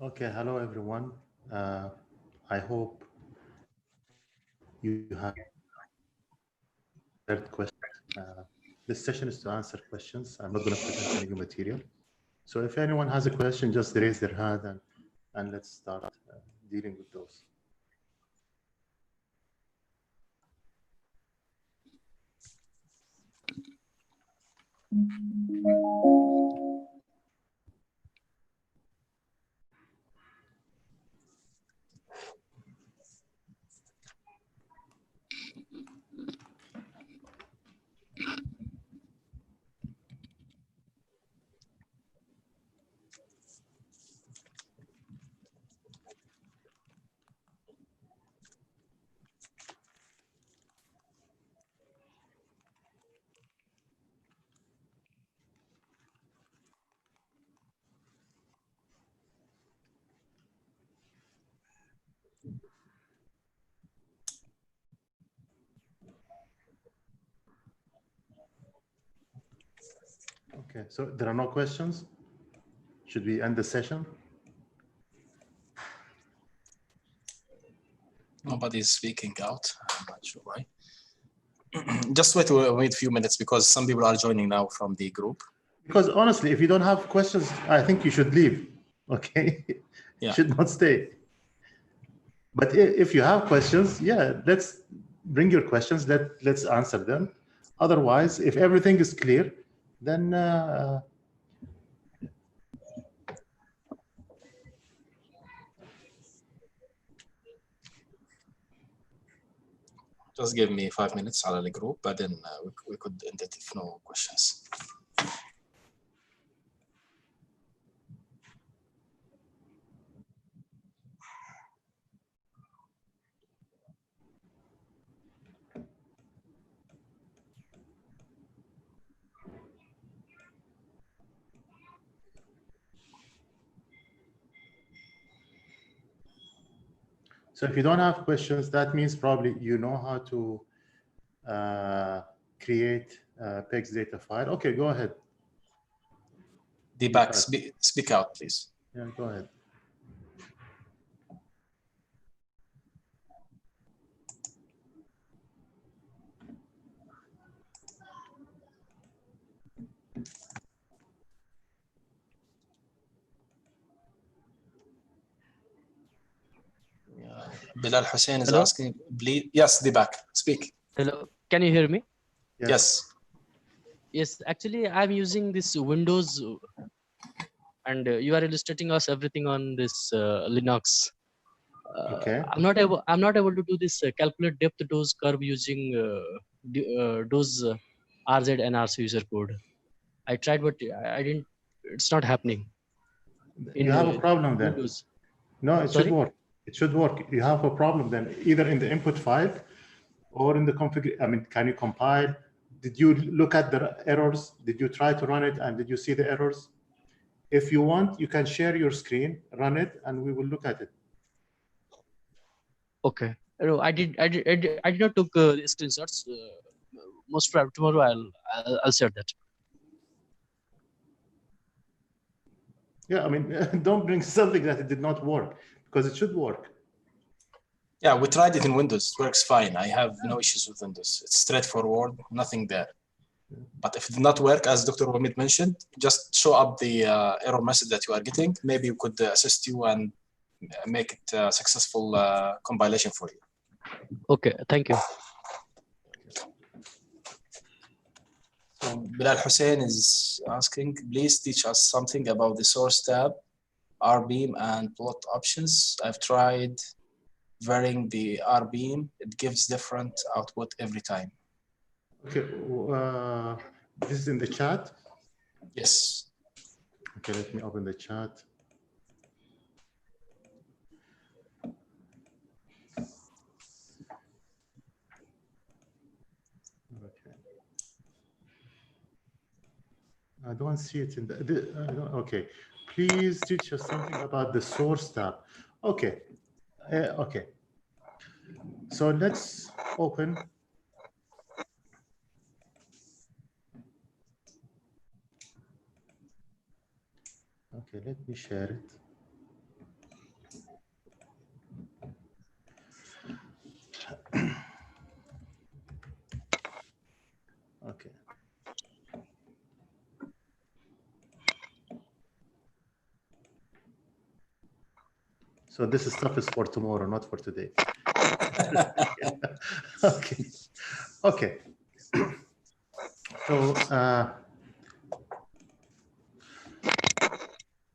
Okay, hello everyone. I hope you have heard questions. This session is to answer questions. I'm not going to present any new material. So if anyone has a question, just raise their hand and let's start dealing with those. Okay, so there are no questions. Should we end the session? Nobody's speaking out. I'm not sure why. Just wait a few minutes because some people are joining now from the group. Because honestly, if you don't have questions, I think you should leave. Okay, Yeah. You should not stay. But if you have questions, yeah, let's bring your questions. Let's answer them. Otherwise, if everything is clear, then just give me 5 minutes على الجروب, but then we could end it if no questions. so if you don't have questions, that means probably you know how to create a PEGS data file. Okay, go ahead. Deepak, speak out, please. Yeah, go ahead. Bilal Hussein is Hello? asking, please. Yes, Deepak, speak. Hello, can you hear me? Yes. Yes, actually, I'm using this Windows, and you are illustrating us everything on this Linux. Okay. I'm not able to do this calculate depth dose curve using dose RZNRC user code. I tried, but I didn't. It's not happening. You have a problem then. Windows. No, it Sorry? should work. It should work. You have a problem then, either in the input file or in the config. I mean, can you compile? Did you look at the errors? Did you try to run it and did you see the errors? If you want, you can share your screen, run it, and we will look at it. Okay. No, I did not took screenshots. Most probably tomorrow I'll share that. Yeah, I mean, don't bring something that it did not work, because it should work. Yeah, we tried it in Windows. It works fine. I have no issues with Windows. It's straightforward, nothing there. But if it did not work, as Dr. Wamid mentioned, just show up the error message that you are getting. Maybe we could assist you and make it a successful compilation for you. Okay, thank you. So Bilal Hussein is asking, please teach us something about the source tab, RBeam, and plot options. I've tried varying the RBeam. It gives different output every time. Okay, this is in the chat. Yes. Okay, let me open the chat. Okay. I don't see it in the, okay. Please teach us something about the source tab. Okay, okay. So let's open. Okay, let me share it. Okay. So this stuff is for tomorrow, not for today. Okay. Okay. So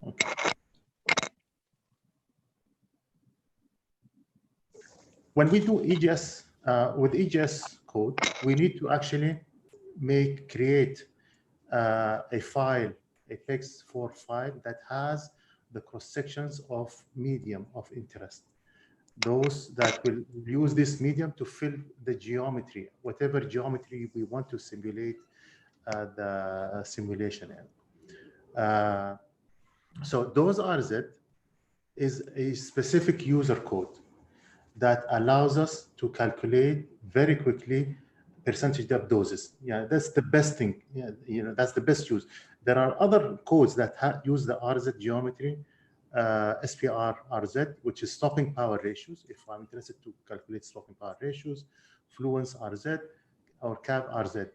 okay. When we do EGS with EGS code, we need to actually create a file, a text4 file that has the cross sections of medium of interest. Those that will use this medium to fill the geometry, whatever geometry we want to simulate the simulation in. So dosrznrc is a specific user code that allows us to calculate very quickly percentage depth doses. Yeah, that's the best thing. Yeah, you know, that's the best use. There are other codes that use the RZ geometry, SPR RZ, which is stopping power ratios. If I'm interested to calculate stopping power ratios, fluence RZ, or CAV RZ.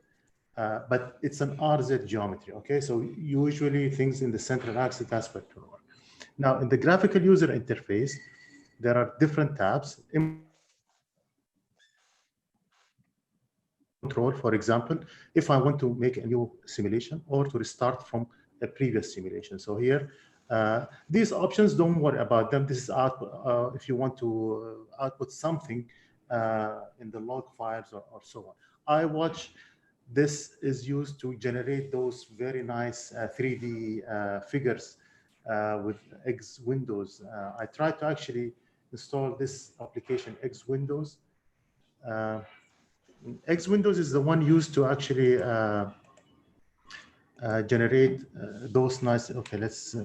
But it's an RZ geometry, okay? So usually things in the central axis, that's what will work. Now, in the graphical user interface, there are different tabs. Control, for example, if I want to make a new simulation or to restart from a previous simulation. So here, these options, don't worry about them. This is out, if you want to output something in the log files or so on. iWatch, this is used to generate those very nice 3D figures with X Windows. I tried to actually install this application, X Windows. X Windows is the one used to actually generate those nice. Okay, let's.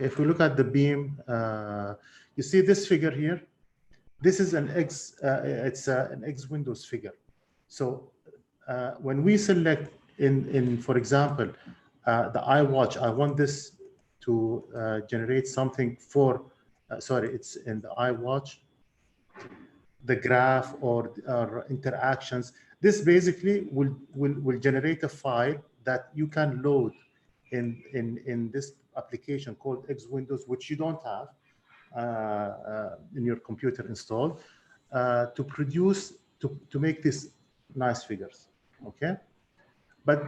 If we look at the beam, you see this figure here. This is an X. It's an X Windows figure. So when we select for example, the iWatch, I want this to generate something for. Sorry, it's in the iWatch. The graph or interactions. This basically will generate a file that you can load in this application called X Windows, which you don't have in your computer installed, to produce to make these nice figures. Okay, but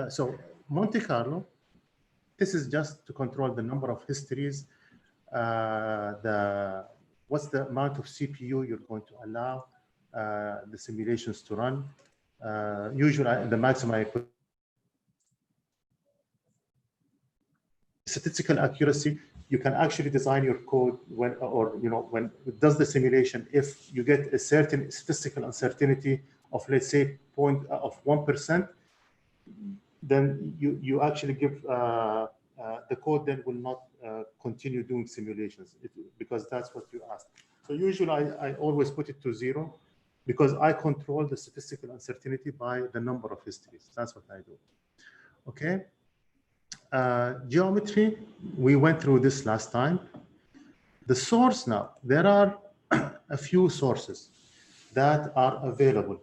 so Monte Carlo, this is just to control the number of histories, what's the amount of CPU you're going to allow the simulations to run. Usually the maximum I put statistical accuracy. You can actually design your code when it does the simulation. If you get a certain statistical uncertainty of, let's say, 1%, then you actually give the code then will not continue doing simulations because that's what you asked. So usually I always put it to 0 because I control the statistical uncertainty by the number of histories. That's what I do. Okay. Geometry, we went through this last time. The source now, there are a few sources that are available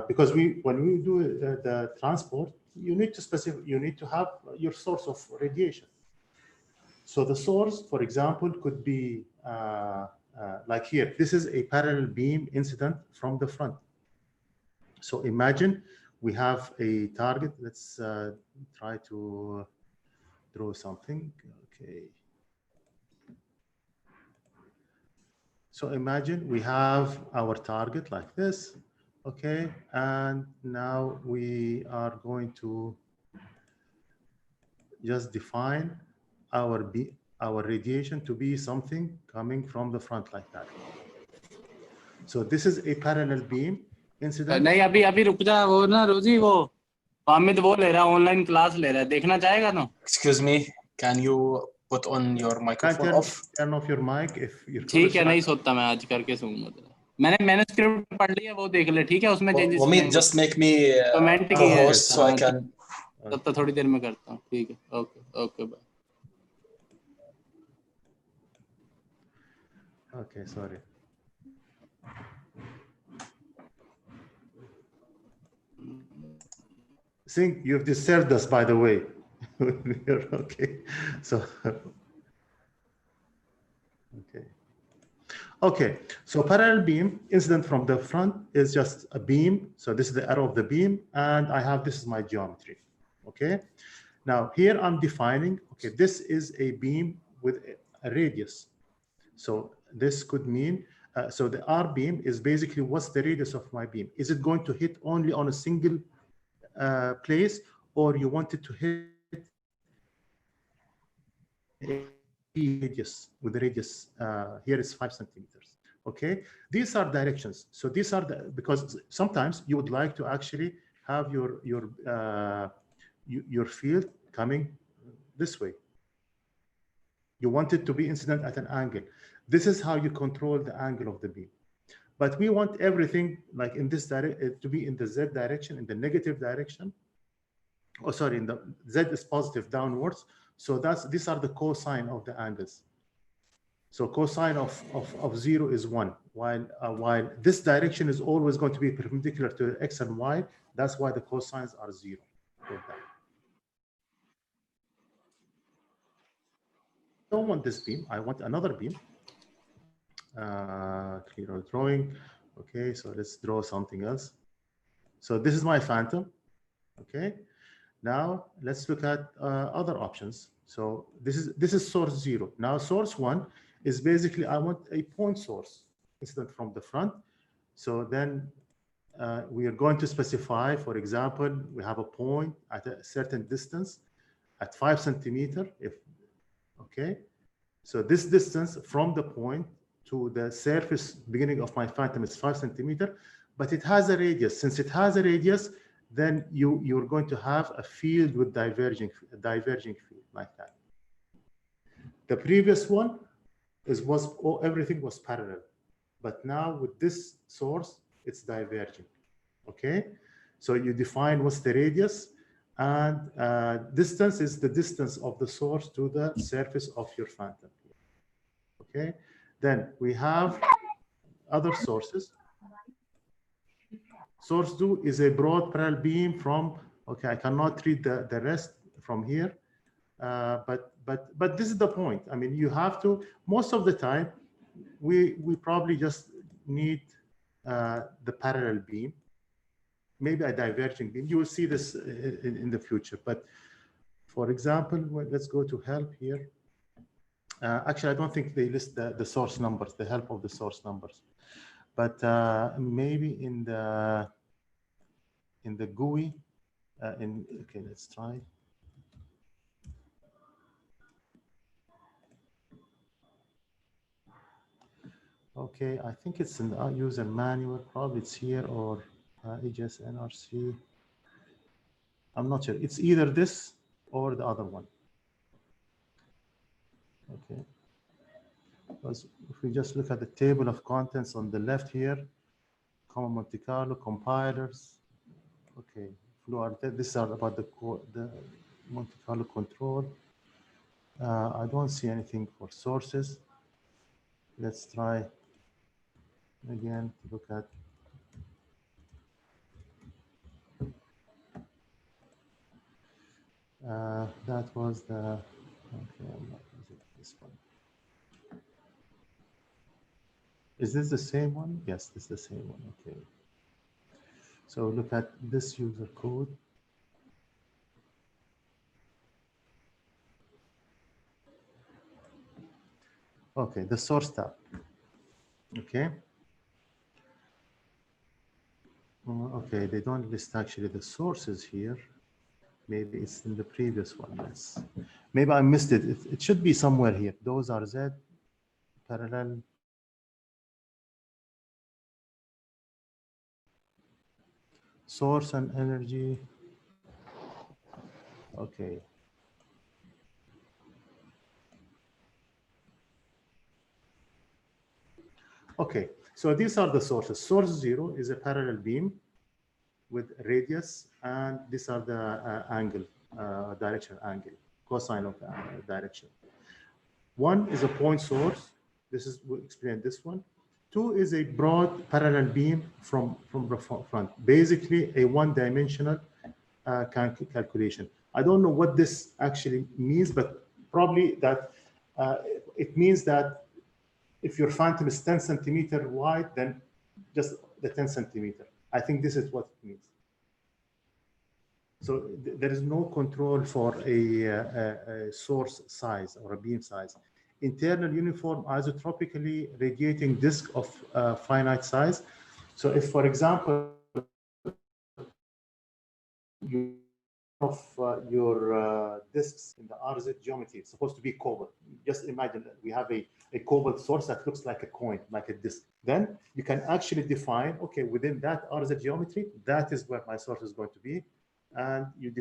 because when we do the transport, you need to have your source of radiation. So the source, for example, could be like here. This is a parallel beam incident from the front. So imagine we have a target. Let's try to draw something. Okay. So imagine we have our target like this. Okay, and now we are going to just define our radiation to be something coming from the front like that. So this is a parallel beam incident. नहीं अभी रुक जा वो ना रोजी वो हामिद वो ले रहा है ऑनलाइन क्लास ले रहा है देखना चाहेगा तो Excuse me, can you put on your Can microphone off. turn off your mic if you're ठीक है, नहीं सोता मैं आज करके सोऊंगा। मैंने स्क्रिप्ट पढ़ लिया, वो देख ले, ठीक है? उसमें changes Wamid, just make me comment की है co-host so I can. तब तक थोड़ी देर में करता हूँ, ठीक है? Okay okay bye. Okay, sorry. Singh, you've disturbed us, by the way. Okay, so okay, so parallel beam incident from the front is just a beam. So this is the arrow of the beam, and I have, this is my geometry. Okay, now here I'm defining, okay, this is a beam with a radius. So this could mean, so the R beam is basically what's the radius of my beam. Is it going to hit only on a single place, or you want it to hit radius with the radius here is 5 centimeters. Okay, these are directions. So these are the, because sometimes you would like to actually have your field coming this way. You want it to be incident at an angle. This is how you control the angle of the beam. But we want everything like in this direction to be in the Z direction, in the negative direction. Oh, sorry, in the Z is positive downwards. So these are the cosine of the angles. So cosine of 0 is 1, while this direction is always going to be perpendicular to X and Y. That's why the cosines are 0. I don't want this beam. I want another beam. Clear our drawing. Okay, so let's draw something else. So this is my phantom. Okay, now let's look at other options. So this is source 0. Now source 1 is basically, I want a point source incident from the front. So then we are going to specify, for example, we have a point at a certain distance at 5 centimeter. Okay, so this distance from the point to the surface beginning of my phantom is 5 centimeter, but it has a radius. Since it has a radius, then you're going to have a field with diverging field like that. The previous one everything was parallel, but now with this source, it's diverging. Okay, so you define what's the radius, and distance is the distance of the source to the surface of your phantom. Okay, then we have other sources. Source 2 is a broad parallel beam from, okay, I cannot read the rest from here, but this is the point. I mean, you have to, most of the time, we probably just need the parallel beam, maybe a diverging beam. You will see this in the future. But for example, let's go to help here. Actually, I don't think they list the source numbers, the help of the source numbers. But maybe in the GUI, okay, let's try. Okay, I think it's in the user manual. Probably it's here or EGSnrc. I'm not sure. It's either this or the other one. Okay. Because if we just look at the table of contents on the left here, common Monte Carlo compilers. Okay, these are about the Monte Carlo control. I don't see anything for sources. Let's try again to look at. That was the, okay, I'm not using this one. Is this the same one? Yes, this is the same one, okay. So look at this user code. Okay, the source tab, okay. Okay, they don't list actually the sources here. Maybe it's in the previous one. Maybe I missed it. It should be somewhere here. Those are Z, parallel. Source and energy. Okay. Okay, so these are the sources. Source 0 is a parallel beam with radius, and these are the angle, direction angle, cosine of the direction. 1 is a point source. We'll explain this one. 2 is a broad parallel beam from the front, basically a one-dimensional calculation. I don't know what this actually means, but probably that it means that if your phantom is 10 centimeter wide, then just the 10 centimeter. I think this is what it means. So there is no control for a source size or a beam size. Internal uniform isotropically radiating disk of finite size. So if, for example, your disks in the RZ geometry, it's supposed to be cobalt. Just imagine that we have a cobalt source that looks like a coin, like a disk. Then you can actually define, okay, within that RZ geometry, that is where my source is going to be. And you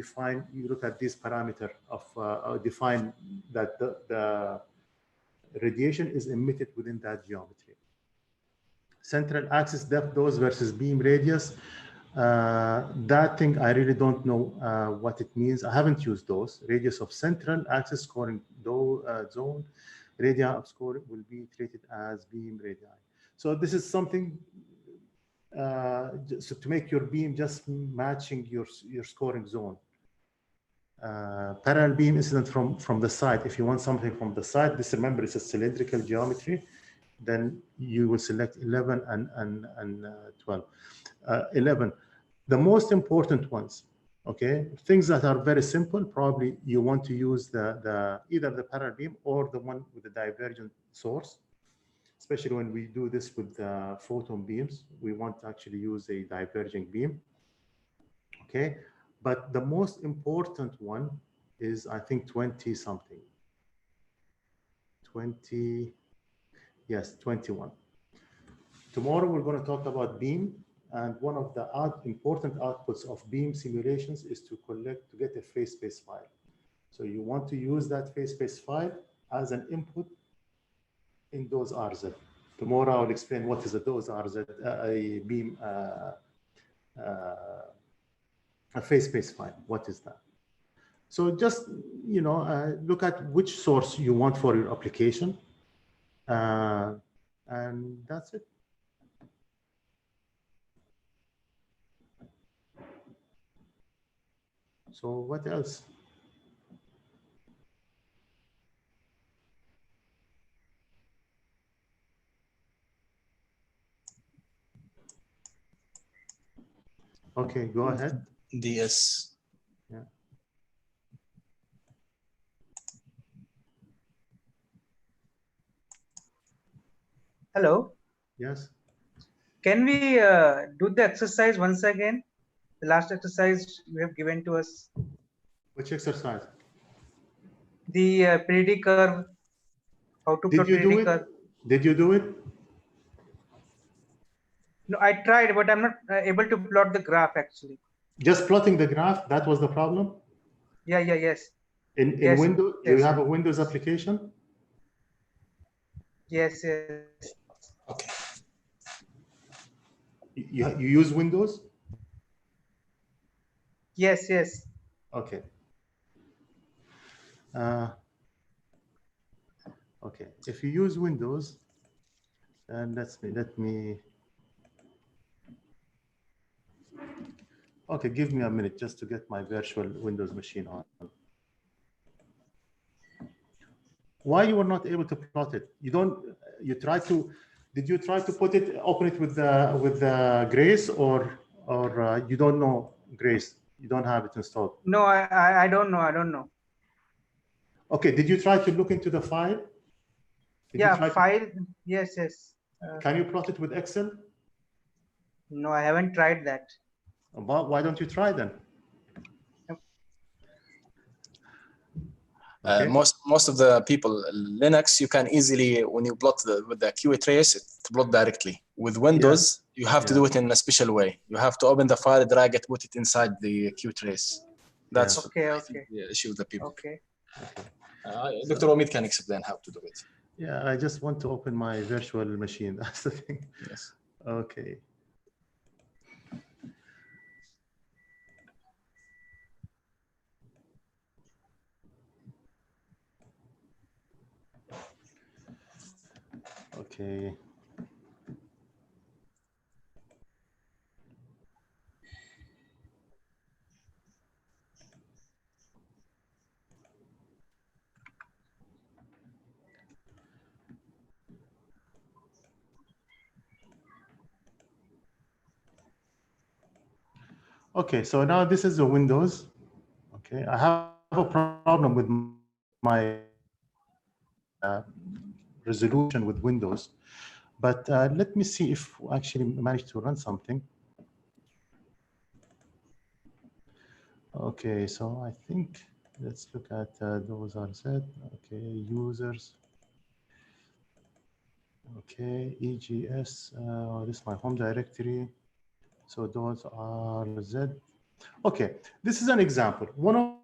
look at this parameter of define that the radiation is emitted within that geometry. Central axis depth dose versus beam radius. That thing I really don't know what it means. I haven't used those. Radius of central axis scoring zone, radii of scoring will be treated as beam radii. So this is something so to make your beam just matching your scoring zone. Parallel beam incident from the side. If you want something from the side, this, remember, is a cylindrical geometry. Then you will select 11 and 12. 11. The most important ones, okay, things that are very simple, probably you want to use either the parallel beam or the one with the divergent source. Especially when we do this with photon beams, we want to actually use a diverging beam. Okay, but the most important one is, I think, 20 something. 20, yes, 21. Tomorrow we're going to talk about beam, and one of the important outputs of beam simulations is to get a phase space file. So you want to use that phase space file as an input in those RZ. Tomorrow I'll explain what is a dose RZ, a beam, a phase space file. What is that? So just, you know, look at which source you want for your application, and that's it. So what else? Okay, go ahead. DS. Yeah. Hello. Yes. Can we do the exercise once again? The last exercise you have given to us. Which exercise? The PD curve. How to plot PD curve. Did you do it? No, I tried, but I'm not able to plot the graph actually. Just plotting the graph, that was the problem? Yes. In yes, Windows, yes. you have a Windows application? Yes. Okay. You use Windows? Yes. Okay. Okay. If you use Windows, then let me. Okay, give me a minute just to get my virtual Windows machine on. Why you were not able to plot it? Did you try to open it with the Grace, or you don't know Grace? You don't have it installed? No, I don't know. Okay, did you try to look into the file? File. Yes. Can you plot it with Excel? No, I haven't tried that. Why don't you try then? Okay. Most of the people, Linux, you can easily, when you plot with the QA trace, it plot directly. With Windows, you have to do it in a special way. You have to open the file, drag it, put it inside the QA trace. That's okay. the issue with the people. Okay. Dr. Omid can explain how to do it. Yeah, I just want to open my virtual machine. That's the thing. Yes. Okay. Okay. Okay, so now this is the Windows. Okay, I have a problem with my resolution with Windows, but let me see if we actually managed to run something. Okay, so I think let's look at those are set. Okay, users. Okay, EGS. This is my home directory. So those are Z. Okay, this is an example. One of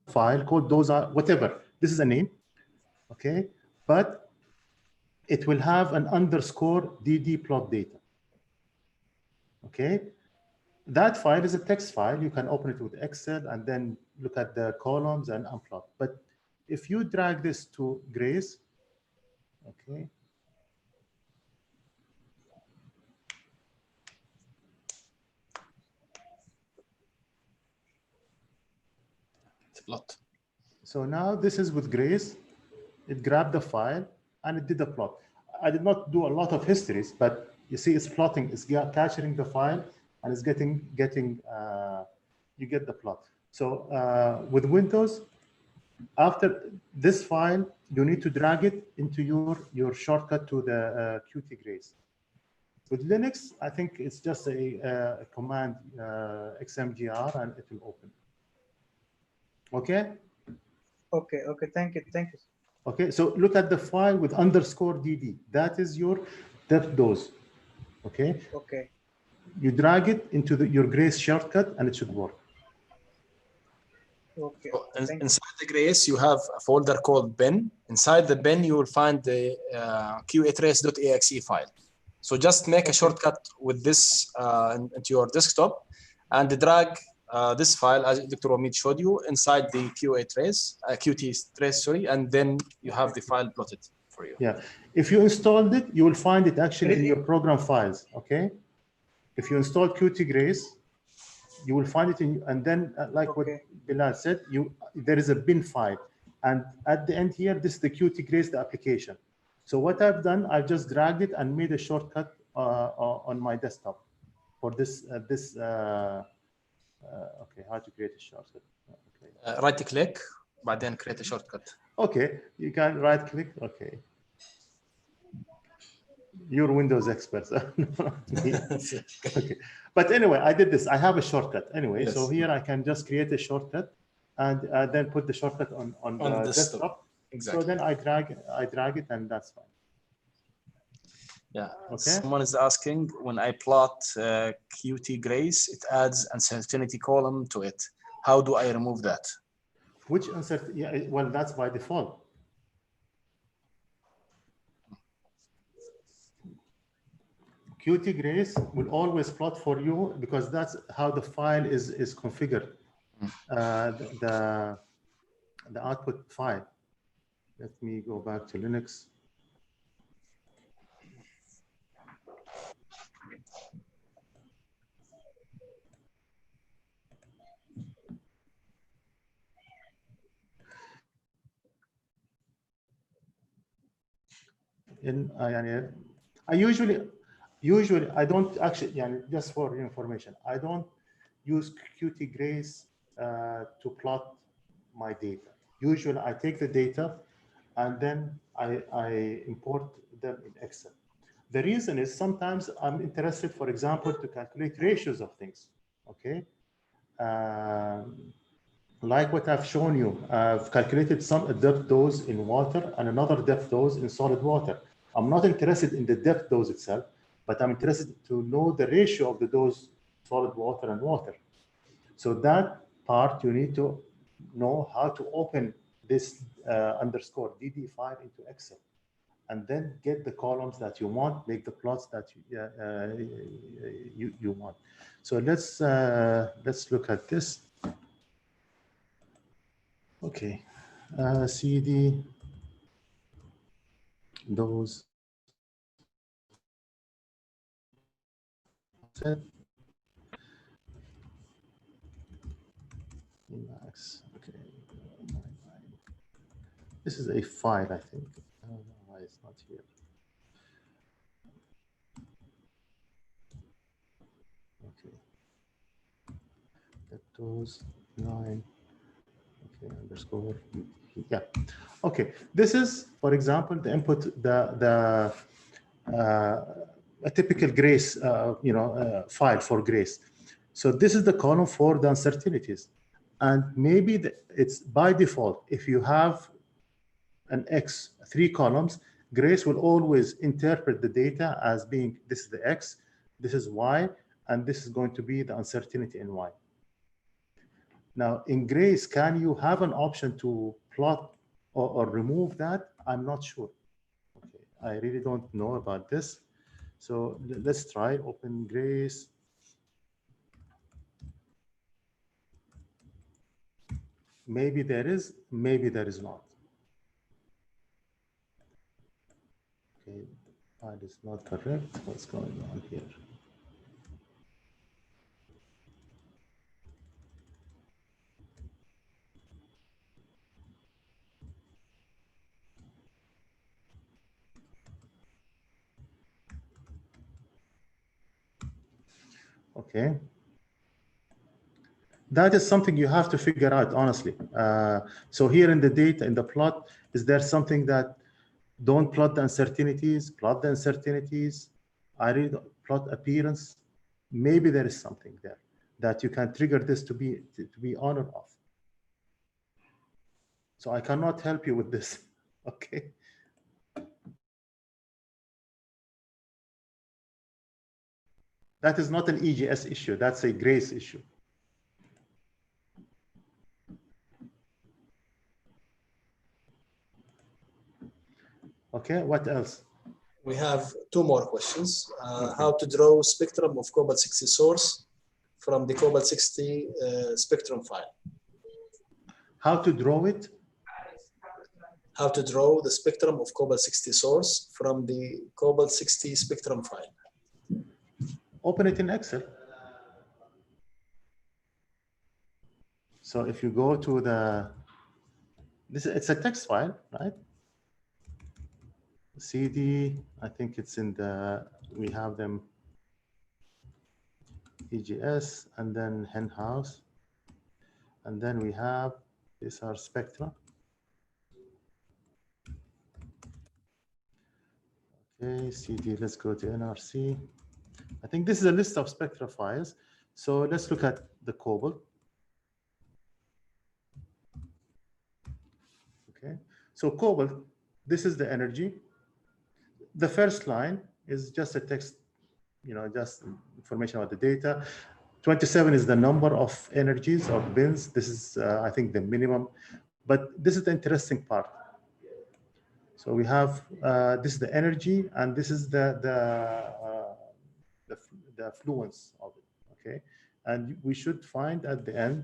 file called those are whatever. This is a name. Okay, but it will have an underscore DD plot data. Okay, that file is a text file. You can open it with Excel and then look at the columns and unplot. But if you drag this to Grace, okay, It's a plot. so now this is with Grace. It grabbed the file and it did the plot. I did not do a lot of histories, but you see it's plotting, it's capturing the file and it's getting you get the plot. So with Windows, after this file, you need to drag it into your shortcut to the Qt Grace. With Linux, I think it's just a command xmgr and it will open. Okay? Okay, okay, thank you, thank you. Okay, so look at the file with underscore DD. That is your depth dose. Okay? Okay, You drag it into your Grace shortcut and it should work. okay, So thank you. inside the Grace, you have a folder called bin. Inside the bin, you will find the qatrace.exe file. So just make a shortcut with this into your desktop and drag this file, as Dr. Wamid showed you, inside the Qt trace, sorry, and then you have the file plotted for you. Yeah. If you installed it, you will find it actually in your program files. Okay. If you install Qt Grace, you will find it in, and then like what Bilal said, there is a bin file, and at the end here, this is the Qt Grace, the application. So what I've done, I've just dragged it and made a shortcut on my desktop for this okay, how to create a shortcut. Okay. Right click, but then create a shortcut. Okay, you can right click. Okay. You're Windows experts. Okay. But anyway, I did this. I have a shortcut anyway. Yes. So here I can just create a shortcut and then put the shortcut on the desktop. Exactly. So then I drag it and that's fine. Yeah. Okay. Someone is asking, when I plot Qt Grace, it adds uncertainty column to it. How do I remove that? Which uncertainty? Yeah, well, that's by default. Qt Grace will always plot for you because that's how the file is configured. The output file. Let me go back to Linux. I usually I don't actually, just for your information, I don't use Qt Grace to plot my data. Usually I take the data and then I import them in Excel. The reason is sometimes I'm interested, for example, to calculate ratios of things. Okay. Like what I've shown you, I've calculated some depth dose in water and another depth dose in solid water. I'm not interested in the depth dose itself, but I'm interested to know the ratio of the dose solid water and water. So that part you need to know how to open this underscore DD file into Excel, and then get the columns that you want, make the plots that you want. So let's look at this. Okay, CD those. Max. Okay. This is a file, I think. I don't know why it's not here. Okay. That those 9. Okay, underscore. Yeah. Okay. This is, for example, the input, a typical Grace, file for Grace. So this is the column for the uncertainties, and maybe it's by default. If you have an X, 3 columns, Grace will always interpret the data as being this is the X, this is Y, and this is going to be the uncertainty in Y. Now, in Grace, can you have an option to plot or remove that? I'm not sure. Okay, I really don't know about this. So let's try open Grace. Maybe there is, maybe there is not. Okay, file is not correct. What's going on here? Okay. That is something you have to figure out, honestly. So here in the data, in the plot, is there something that don't plot the uncertainties, plot the uncertainties, I read plot appearance? Maybe there is something there that you can trigger this to be on or off. So I cannot help you with this, okay? That is not an EGS issue, that's a Grace issue. Okay, what else? We have 2 more questions. How to draw spectrum of cobalt 60 source from the cobalt 60 spectrum file. How to draw it? How to draw the spectrum of cobalt 60 source from the cobalt 60 spectrum file. Open it in Excel. So if you go to it's a text file, right? CD, I think it's in we have them EGS, and then hen house, and then we have these are spectra. Okay, CD, let's go to NRC. I think this is a list of spectra files. So let's look at the cobalt. Okay, so cobalt, this is the energy. The first line is just a text, just information about the data. 27 is the number of energies or bins. This is, I think, the minimum. But this is the interesting part. So we have this is the energy, and this is the fluence of it. Okay, and we should find at the end.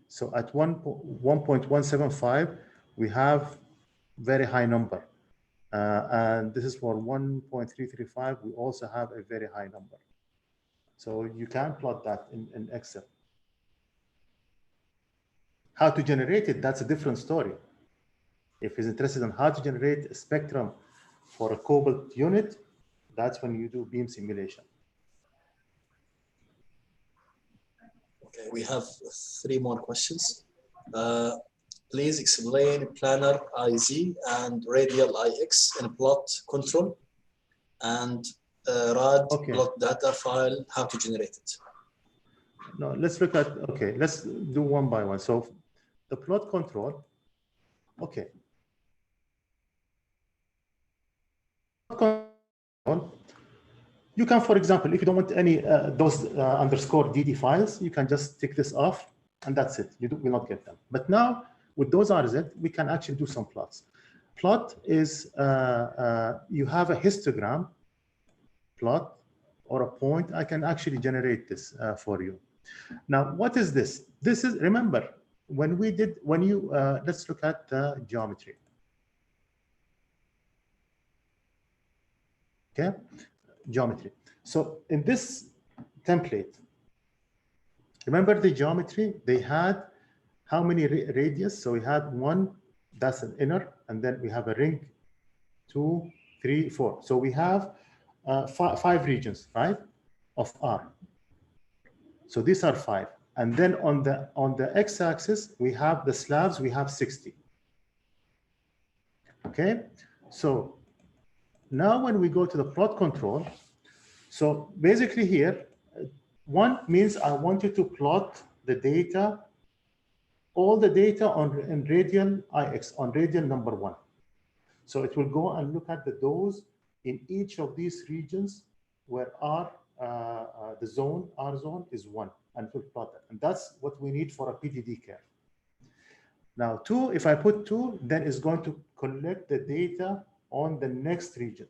So at 1.175, we have very high number. And this is for 1.335, we also have a very high number. So you can plot that in Excel. How to generate it, that's a different story. If he's interested in how to generate a spectrum for a cobalt unit, that's when you do beam simulation. Okay, we have 3 more questions. Please explain planar IZ and radial IX in a plot control and RAD plot data file, how to generate it. No, let's look at, okay, let's do one by one. So the plot control, okay. You can, for example, if you don't want any those underscore DD files, you can just take this off and that's it. You will not get them. But now with those RZ, we can actually do some plots. Plot is you have a histogram plot or a point. I can actually generate this for you. Now, what is this? This is, remember, let's look at the geometry. Okay, geometry. So in this template, remember the geometry, they had how many radius? So we had one, that's an inner, and then we have a ring, 2, 3, 4. So we have 5 regions, right, of R. So these are 5. And then on the x-axis, we have the slabs, we have 60. Okay, so now when we go to the plot control, so basically here, 1 means I want you to plot the data, all the data in radial IX, on radial number 1. So it will go and look at the dose in each of these regions where R, the zone, R zone is 1, and it will plot that. And that's what we need for a PDD curve. Now 2, if I put 2, then it's going to collect the data on the next region,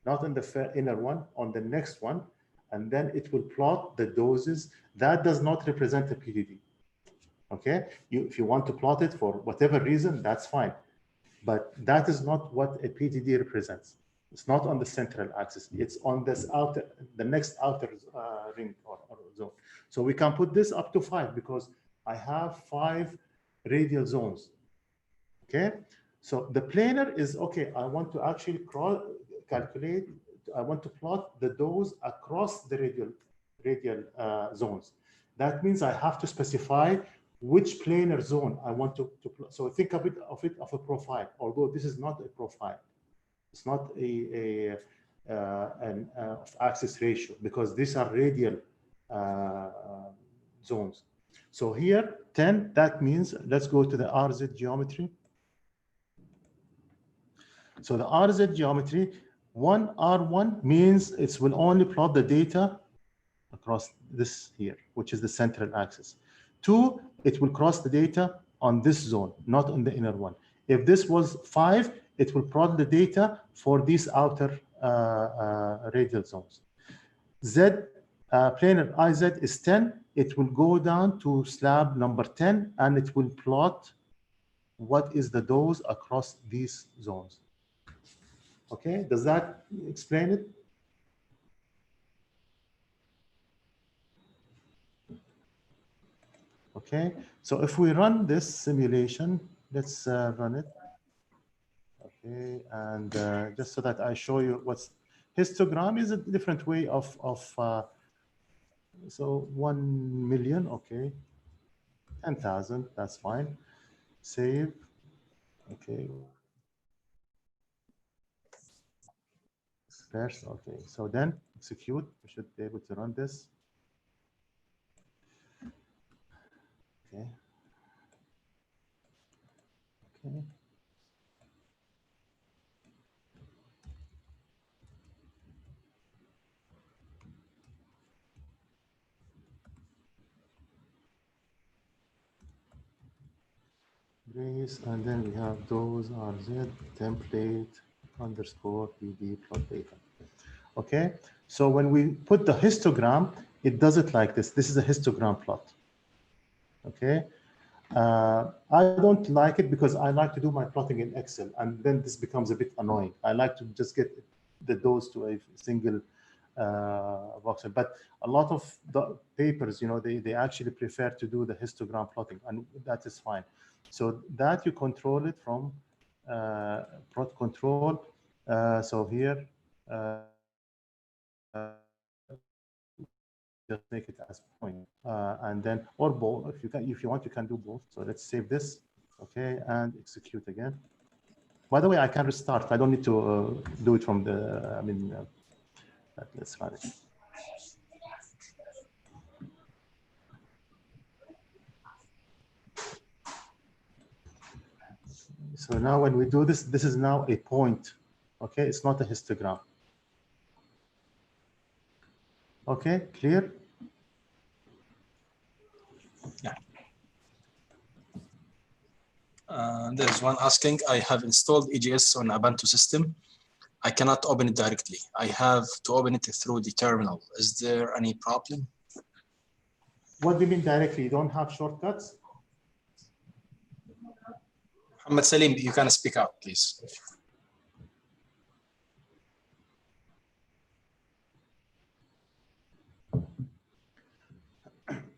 not in the inner one, on the next one, and then it will plot the doses. That does not represent a PDD. Okay, if you want to plot it for whatever reason, that's fine. But that is not what a PDD represents. It's not on the central axis. It's on this outer, the next outer ring or zone. So we can put this up to 5 because I have 5 radial zones. Okay, so the planar is okay. I want to actually calculate. I want to plot the dose across the radial zones. That means I have to specify which planar zone I want to plot. So think of it of a profile. Although this is not a profile, it's not an axis ratio because these are radial zones. So here 10. That means let's go to the RZ geometry. So the RZ geometry, 1 R1 means it will only plot the data across this here, which is the central axis. 2, it will cross the data on this zone, not on the inner one. If this was 5, it will plot the data for these outer radial zones. Z, planar IZ is 10. It will go down to slab number 10, and it will plot what is the dose across these zones. Okay, does that explain it? Okay, so if we run this simulation, let's run it. Okay, and just so that I show you what's histogram is a different way of so 1 million, okay, 10,000, that's fine. Save, okay. First, okay, so then execute. We should be able to run this. Okay. Okay. Brace, and then we have those RZ template underscore PD plot data. Okay, so when we put the histogram, it does it like this. This is a histogram plot. Okay, I don't like it because I like to do my plotting in Excel, and then this becomes a bit annoying. I like to just get the dose to a single voxel. But a lot of the papers, you know, they actually prefer to do the histogram plotting, and that is fine. So that you control it from plot control. So here, just make it as point, and then or both. If you want, you can do both. So let's save this, okay, and execute again. By the way, I can restart. I don't need to do it from the. I mean, let's run it. So now when we do this, this is now a point. Okay, it's not a histogram. Okay, clear? Yeah. There is one asking, I have installed EGS on Ubuntu system. I cannot open it directly. I have to open it through the terminal. Is there any problem? What do you mean directly? You don't have shortcuts? Muhammad Salim, you can speak out, please.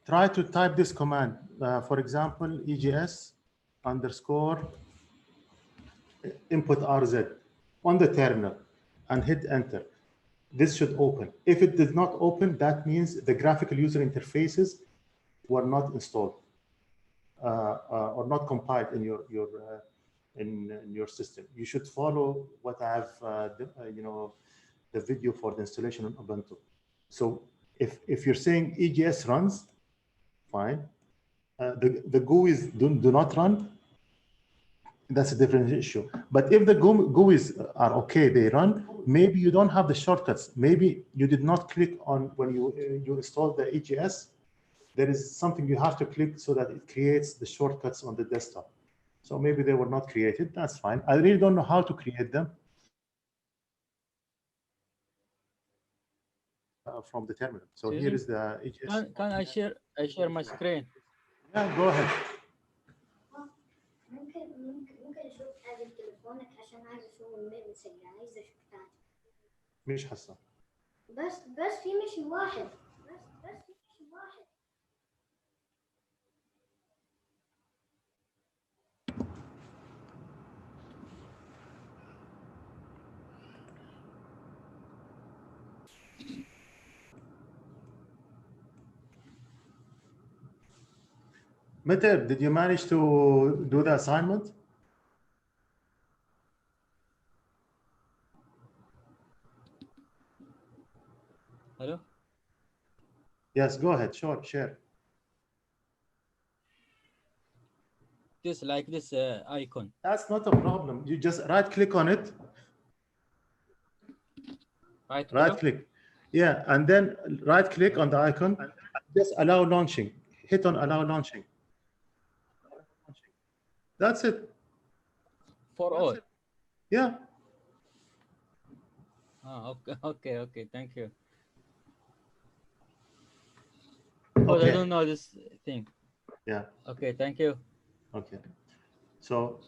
Try to type this command. For example, EGS _ input RZ on the terminal and hit enter. This should open. If it did not open, that means the graphical user interfaces were not installed or not compiled in your system. You should follow what I have, the video for the installation on Ubuntu. So if you're saying EGS runs, fine. The GUIs do not run. That's a different issue. But if the GUIs are okay, they run, maybe you don't have the shortcuts. Maybe you did not click on when you installed the EGS. There is something you have to click so that it creates the shortcuts on the desktop. So maybe they were not created. That's fine. I really don't know how to create them from the terminal. So here is the EGS. Can I share my screen? Yeah, go ahead. ممكن اشوف حاجه بتليفونك عشان عايز اشوف الميل سريع عايز اشوف بتاعتي مش حسن. بس في مشي واحد بس في مشي واحد Mete, did you manage to do the assignment? Hello? Yes, go ahead. Sure, share. This like this icon. That's not a problem. You just right click on it. Right click. Yeah, and then right click on the icon. Just allow launching. Hit on allow launching. That's it. For all. Yeah. Oh, okay. Thank you. Because I don't know this thing. Yeah. Okay, thank you. Okay. So,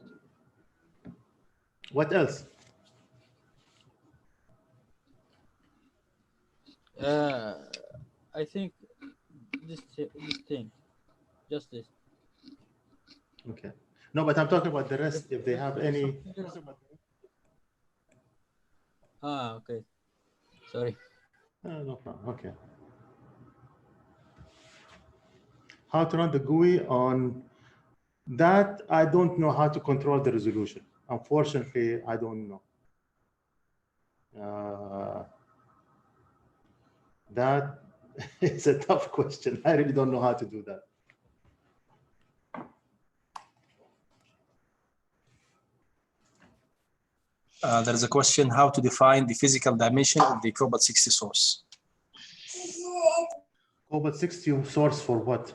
what else? I think this thing, just this. Okay. No, but I'm talking about the rest. If they have any. Okay. Sorry. No problem. Okay. How to run the GUI on that? I don't know how to control the resolution. Unfortunately, I don't know. That is a tough question. I really don't know how to do that. There is a question, how to define the physical dimension of the Cobalt 60 source? Cobalt 60 source for what?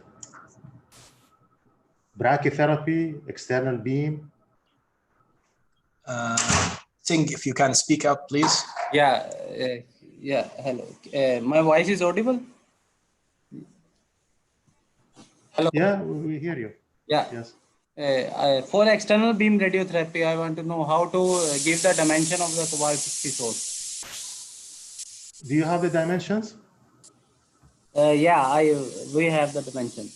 Brachytherapy, external beam? Singh, if you can speak up, please. Yeah, hello. My voice is audible? Hello. Yeah, we hear you. Yeah. Yes. For external beam radiotherapy, I want to know how to give the dimension of the Cobalt 60 source. Do you have the dimensions? Yeah, we have the dimension.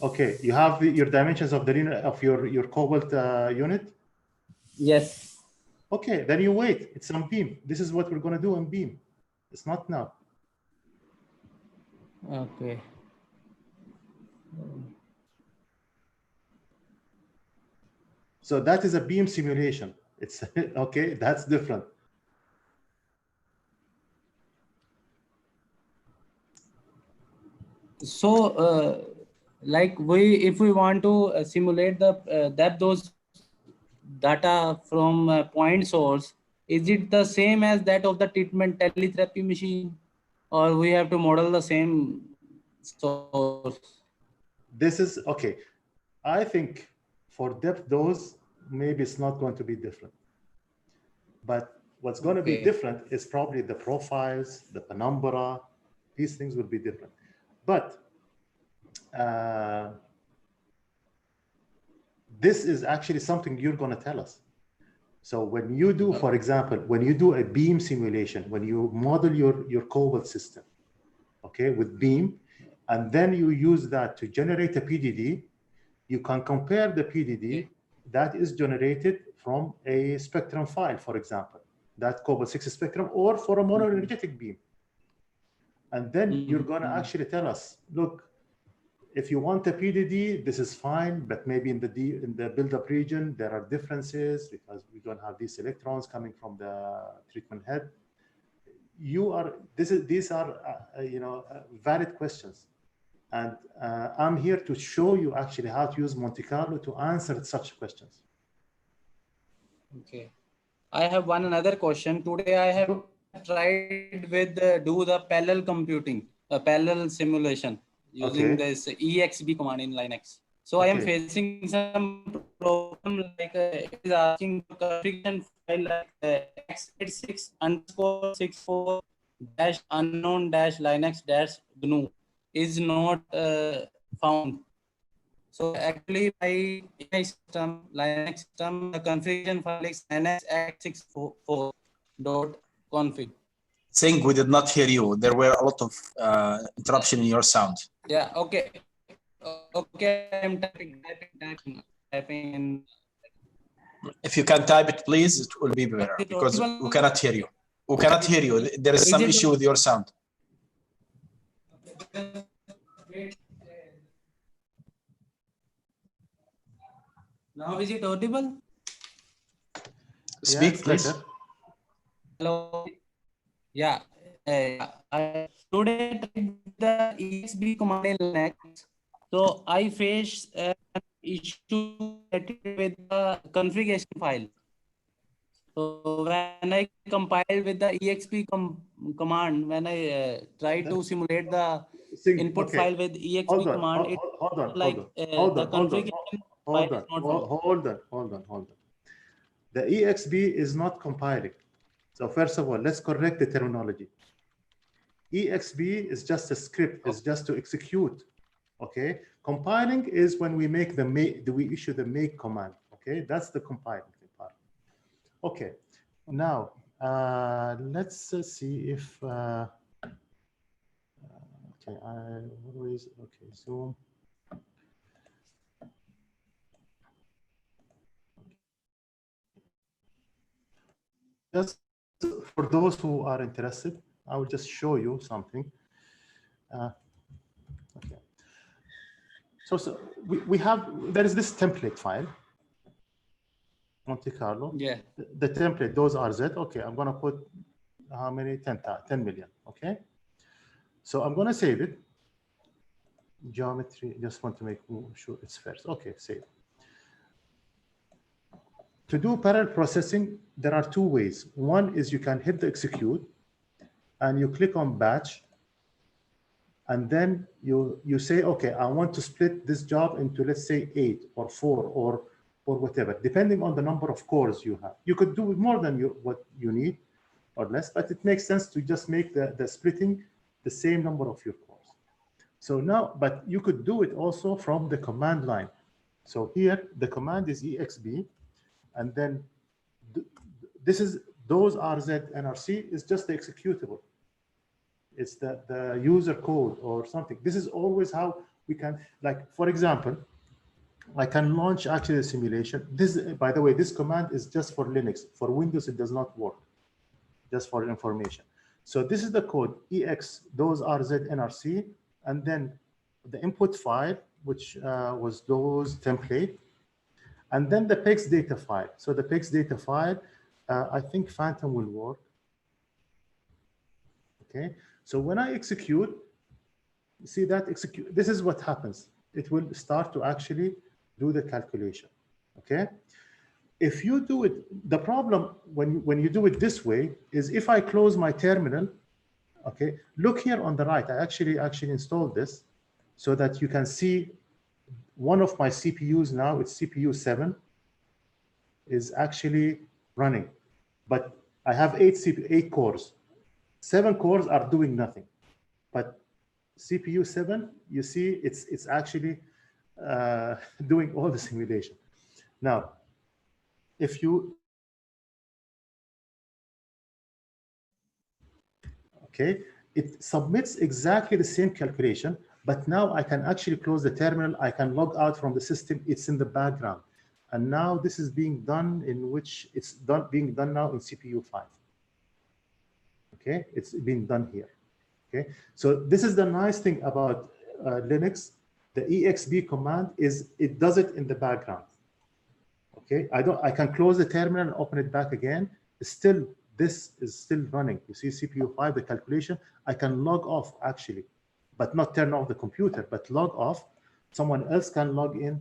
Okay, you have your dimensions of the your Cobalt unit? Yes. Okay, then you wait. It's on beam. This is what we're going to do on beam. It's not now. Okay. So that is a beam simulation. It's okay. That's different. So, like if we want to simulate those data from point source, is it the same as that of the treatment teletherapy machine, or we have to model the same source? this is okay. I think for depth dose, maybe it's not going to be different. But what's going to be different is probably the profiles, the penumbra. These things will be different. But this is actually something you're going to tell us. So when you do, for example, when you do a beam simulation, when you model your cobalt system, okay, with beam, and then you use that to generate a PDD, you can compare the PDD that is generated from a spectrum file, for example, that cobalt-6 spectrum, or for a monoenergetic beam. And then you're going to actually tell us, look, if you want a PDD, this is fine, but maybe in the build-up region, there are differences because we don't have these electrons coming from the treatment head. These are valid questions. And I'm here to show you actually how to use Monte Carlo to answer such questions. Okay. I have another question. Today I have tried with do the parallel computing, parallel simulation using this EXB command in Linux. So I am facing some problem like it is asking configuration file like x86_64-unknown-linux- is not found. So actually, my system, Linux system, the configuration file is linux-x64.config. Think we did not hear you. There were a lot of interruption in your sound. Yeah. Okay. Okay. I'm typing in. If you can type it, please, it will be better because we cannot hear you. We cannot hear you. There is some issue with your sound. Now is it audible? Speak, please. Hello. Yeah. I today tried the EXB command in Linux. So I faced an issue with the configuration file. So when I compiled with the EXP command, when I try to simulate the input file with EXP command, it the configuration file is not found. Hold on. The EXB is not compiling. So first of all, let's correct the terminology. EXB is just a script. It's just to execute. Okay. Compiling is when we make the we issue the make command. Okay, that's the compiling part. Okay. Now let's see if. Okay. Okay. So. Just for those who are interested, I will just show you something. Okay. So we have, there is this template file, Monte Carlo. Yeah. The template, those are Z. Okay, I'm going to put how many? 10 million. Okay. So I'm going to save it. Geometry, just want to make sure it's first. Okay, save. To do parallel processing, there are two ways. One is you can hit the execute and you click on batch. And then you say, okay, I want to split this job into, let's say, 8 or 4 or whatever, depending on the number of cores you have. You could do more than what you need or less, but it makes sense to just make the splitting the same number of your cores. So now, but you could do it also from the command line. So here, the command is EXB. And then this is dosrznrc is just the executable. It's the user code or something. This is always how we can, like, for example, I can launch actually a simulation. This, by the way, this command is just for Linux. For Windows, it does not work, just for information. So this is the code, EX dosrznrc, and then the input file, which was those template. And then the PEX data file. So the PEX data file, I think Phantom will work. Okay. So when I execute, see that execute, this is what happens. It will start to actually do the calculation. Okay. If you do it, the problem when you do it this way is if I close my terminal, okay, look here on the right. I actually installed this so that you can see one of my CPUs now, it's CPU 7, is actually running. But I have 8 cores. 7 cores are doing nothing. But CPU 7, you see, it's actually doing all the simulation. Now, if you, okay, it submits exactly the same calculation, but now I can actually close the terminal. I can log out from the system. It's in the background. And now this is being done in which it's being done now in CPU 5. Okay, it's being done here. Okay, so this is the nice thing about Linux. The exb command is it does it in the background. Okay, I can close the terminal and open it back again. Still, this is still running. You see CPU 5, the calculation. I can log off actually, but not turn off the computer, but log off. Someone else can log in.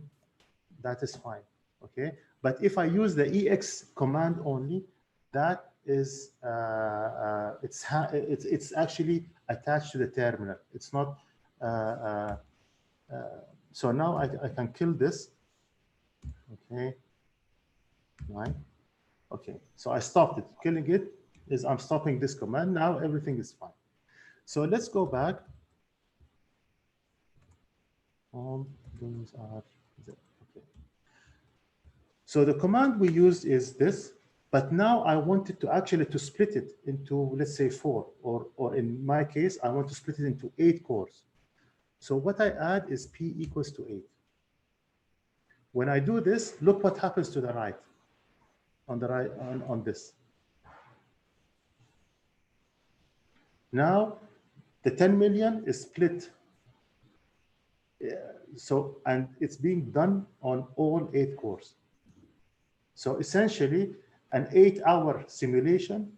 That is fine. Okay, but if I use the ex command only, that is it's actually attached to the terminal. It's not. So now I can kill this. Okay. Right. Okay. So I stopped it. Killing it is I'm stopping this command. Now everything is fine. So let's go back. Those are okay. So the command we used is this, but now I wanted to actually to split it into, let's say 4, or in my case, I want to split it into 8 cores. So what I add is P equals to 8. When I do this, look what happens to the right, on the right, on this. Now, the 10 million is split. So, and it's being done on all 8 cores. So essentially, an 8-hour simulation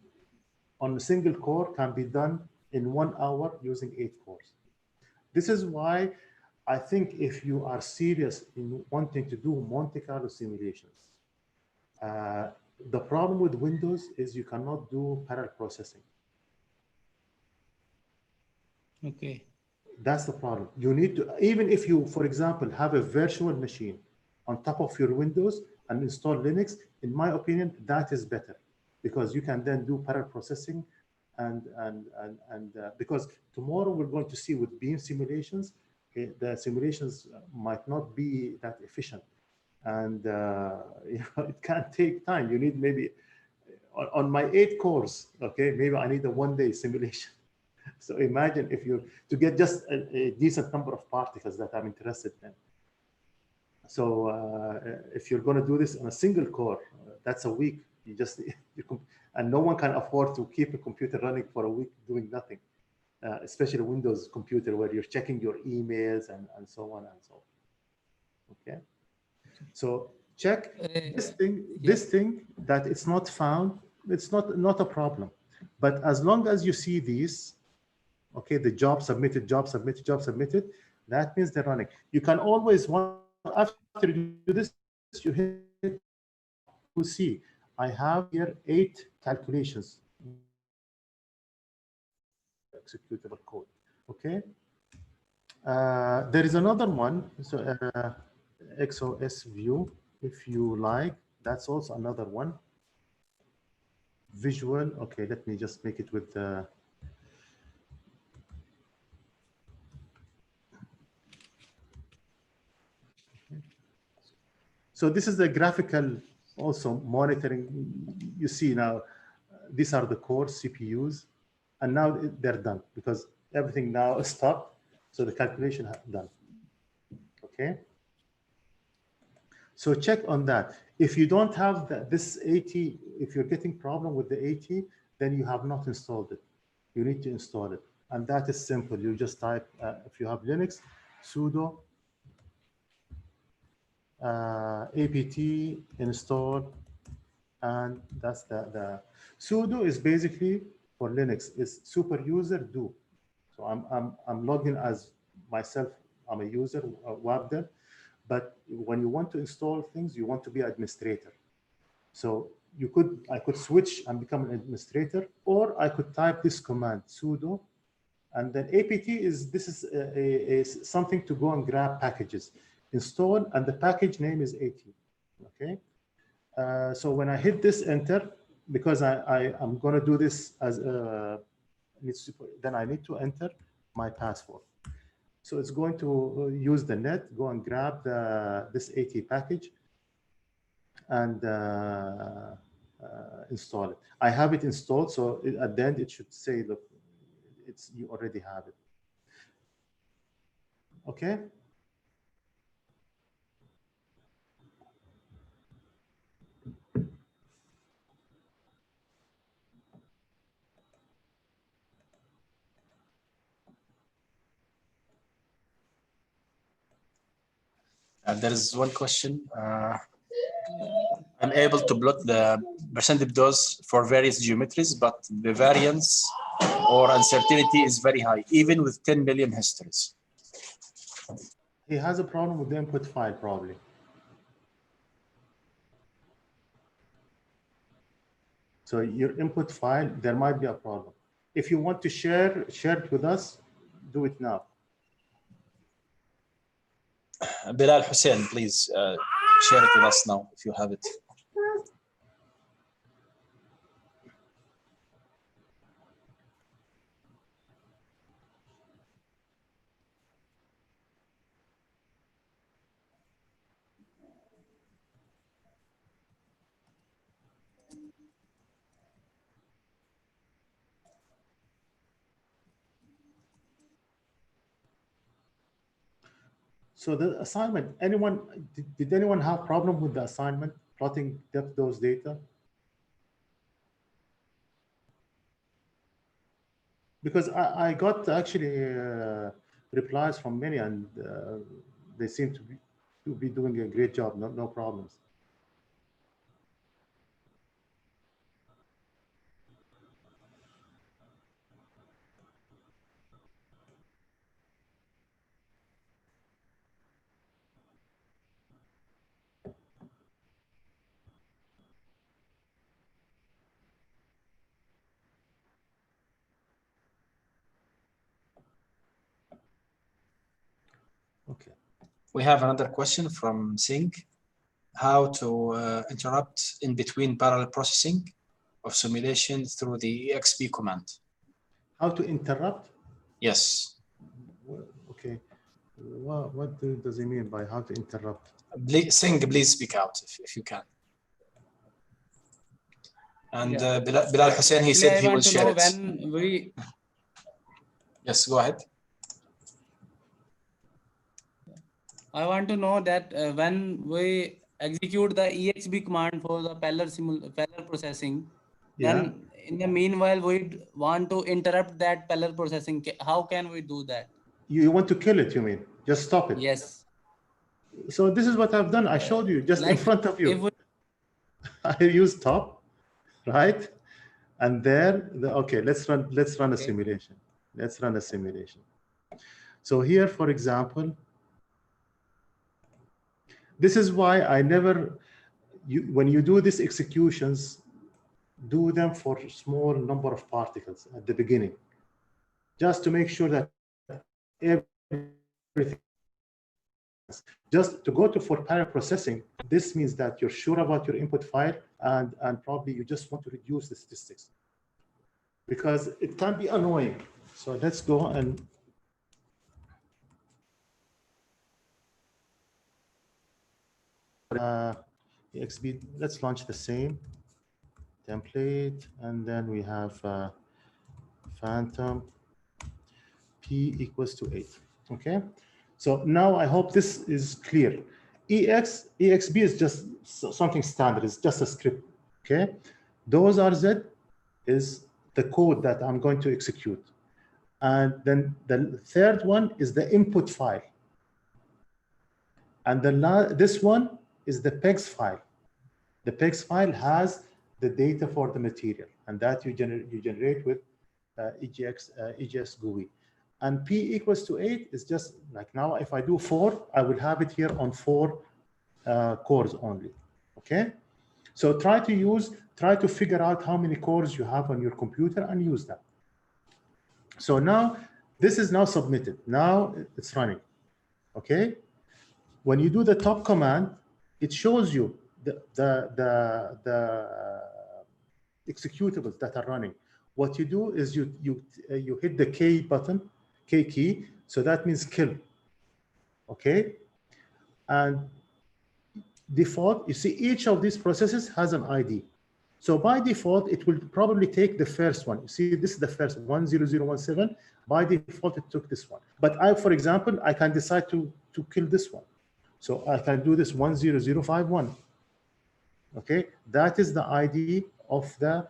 on a single core can be done in 1 hour using 8 cores. This is why I think if you are serious in wanting to do Monte Carlo simulations, the problem with Windows is you cannot do parallel processing. Okay. That's the problem. You need to, even if you, for example, have a virtual machine on top of your Windows and install Linux, in my opinion, that is better, because you can then do parallel processing, and because tomorrow we're going to see with beam simulations, the simulations might not be that efficient, and you know, it can take time. You need maybe on my 8 cores, okay, maybe I need a 1-day simulation. So imagine if you to get just a decent number of particles that I'm interested in. So if you're going to do this on a single core, that's a week. You just and no one can afford to keep a computer running for a week doing nothing, especially a Windows computer where you're checking your emails and so on and so on. Okay, so check this thing that it's not found. It's not a problem, but as long as you see these. Okay, the job submitted, job submitted, job submitted. That means they're running. You can always, after you do this, you hit, you see, I have here 8 calculations. Executable code. Okay. There is another one. So XOS view, if you like, that's also another one. Visual. Okay, let me just make it with the. So this is the graphical also monitoring. You see now, these are the core CPUs, and now they're done because everything now is stopped. So the calculation is done. Okay. So check on that. If you don't have this 80, if you're getting problem with the 80, then you have not installed it. You need to install it. And that is simple. You just type, if you have Linux, sudo apt install, and that's the sudo is basically for Linux is super user do. So I'm logged in as myself. I'm a user, Abdel, but when you want to install things, you want to be administrator. So I could switch and become an administrator, or I could type this command sudo, and then apt is something to go and grab packages. install, and the package name is AT. Okay. So when I hit this enter, because I'm going to do this as then I need to enter my password. So it's going to use the net, go and grab this AT package and install it. I have it installed, so at the end it should say, look, you already have it. Okay. There is one question. I'm able to plot the percentage dose for various geometries, but the variance or uncertainty is very high, even with 10 million histories. He has a problem with the input file, probably. So your input file, there might be a problem. If you want to share it with us, do it now. Bilal Hussein, please share it with us now if you have it. So the assignment, did anyone have problem with the assignment, plotting depth dose data? Because I got actually replies from many, and they seem to be doing a great job, no problems. Okay. We have another question from Singh. How to interrupt in between parallel processing of simulation through the EXP command. How to interrupt? Yes. Okay. What does he mean by how to interrupt? Singh, please speak out if you can. And Bilal Hussein, he said he will share it. When we... Yes, go ahead. I want to know that when we execute the EXB command for the parallel processing, then in the meanwhile we want to interrupt that parallel processing. How can we do that? You want to kill it, you mean? Just stop it? Yes. So this is what I've done. I showed you just in front of you. I use stop, right? And there, okay, let's run a simulation. Let's run a simulation. So here, for example, this is why I never, when you do these executions, do them for a small number of particles at the beginning, just to make sure that everything, just to go for parallel processing, this means that you're sure about your input file and probably you just want to reduce the statistics because it can be annoying. So let's go and EXB, let's launch the same template, and then we have phantom P equals to 8. Okay, so now I hope this is clear. EXB is just something standard, it's just a script. Okay, dosrz is the code that I'm going to execute, and then the third one is the input file, and this one is the PEGS file. The PEGS file has the data for the material, and that you generate with EGS GUI. And P equals to 8 is just like now, if I do 4, I will have it here on 4 cores only. Okay, so try to figure out how many cores you have on your computer and use that. So now this is now submitted. Now it's running. Okay. When you do the top command, it shows you the executables that are running. What you do is you hit the K button, K key, so that means kill. Okay, and default, you see each of these processes has an ID. So by default, it will probably take the first one. You see, this is the first 10017. By default, it took this one. But I, for example, I can decide to kill this one. So I can do this 10051. Okay, that is the ID of the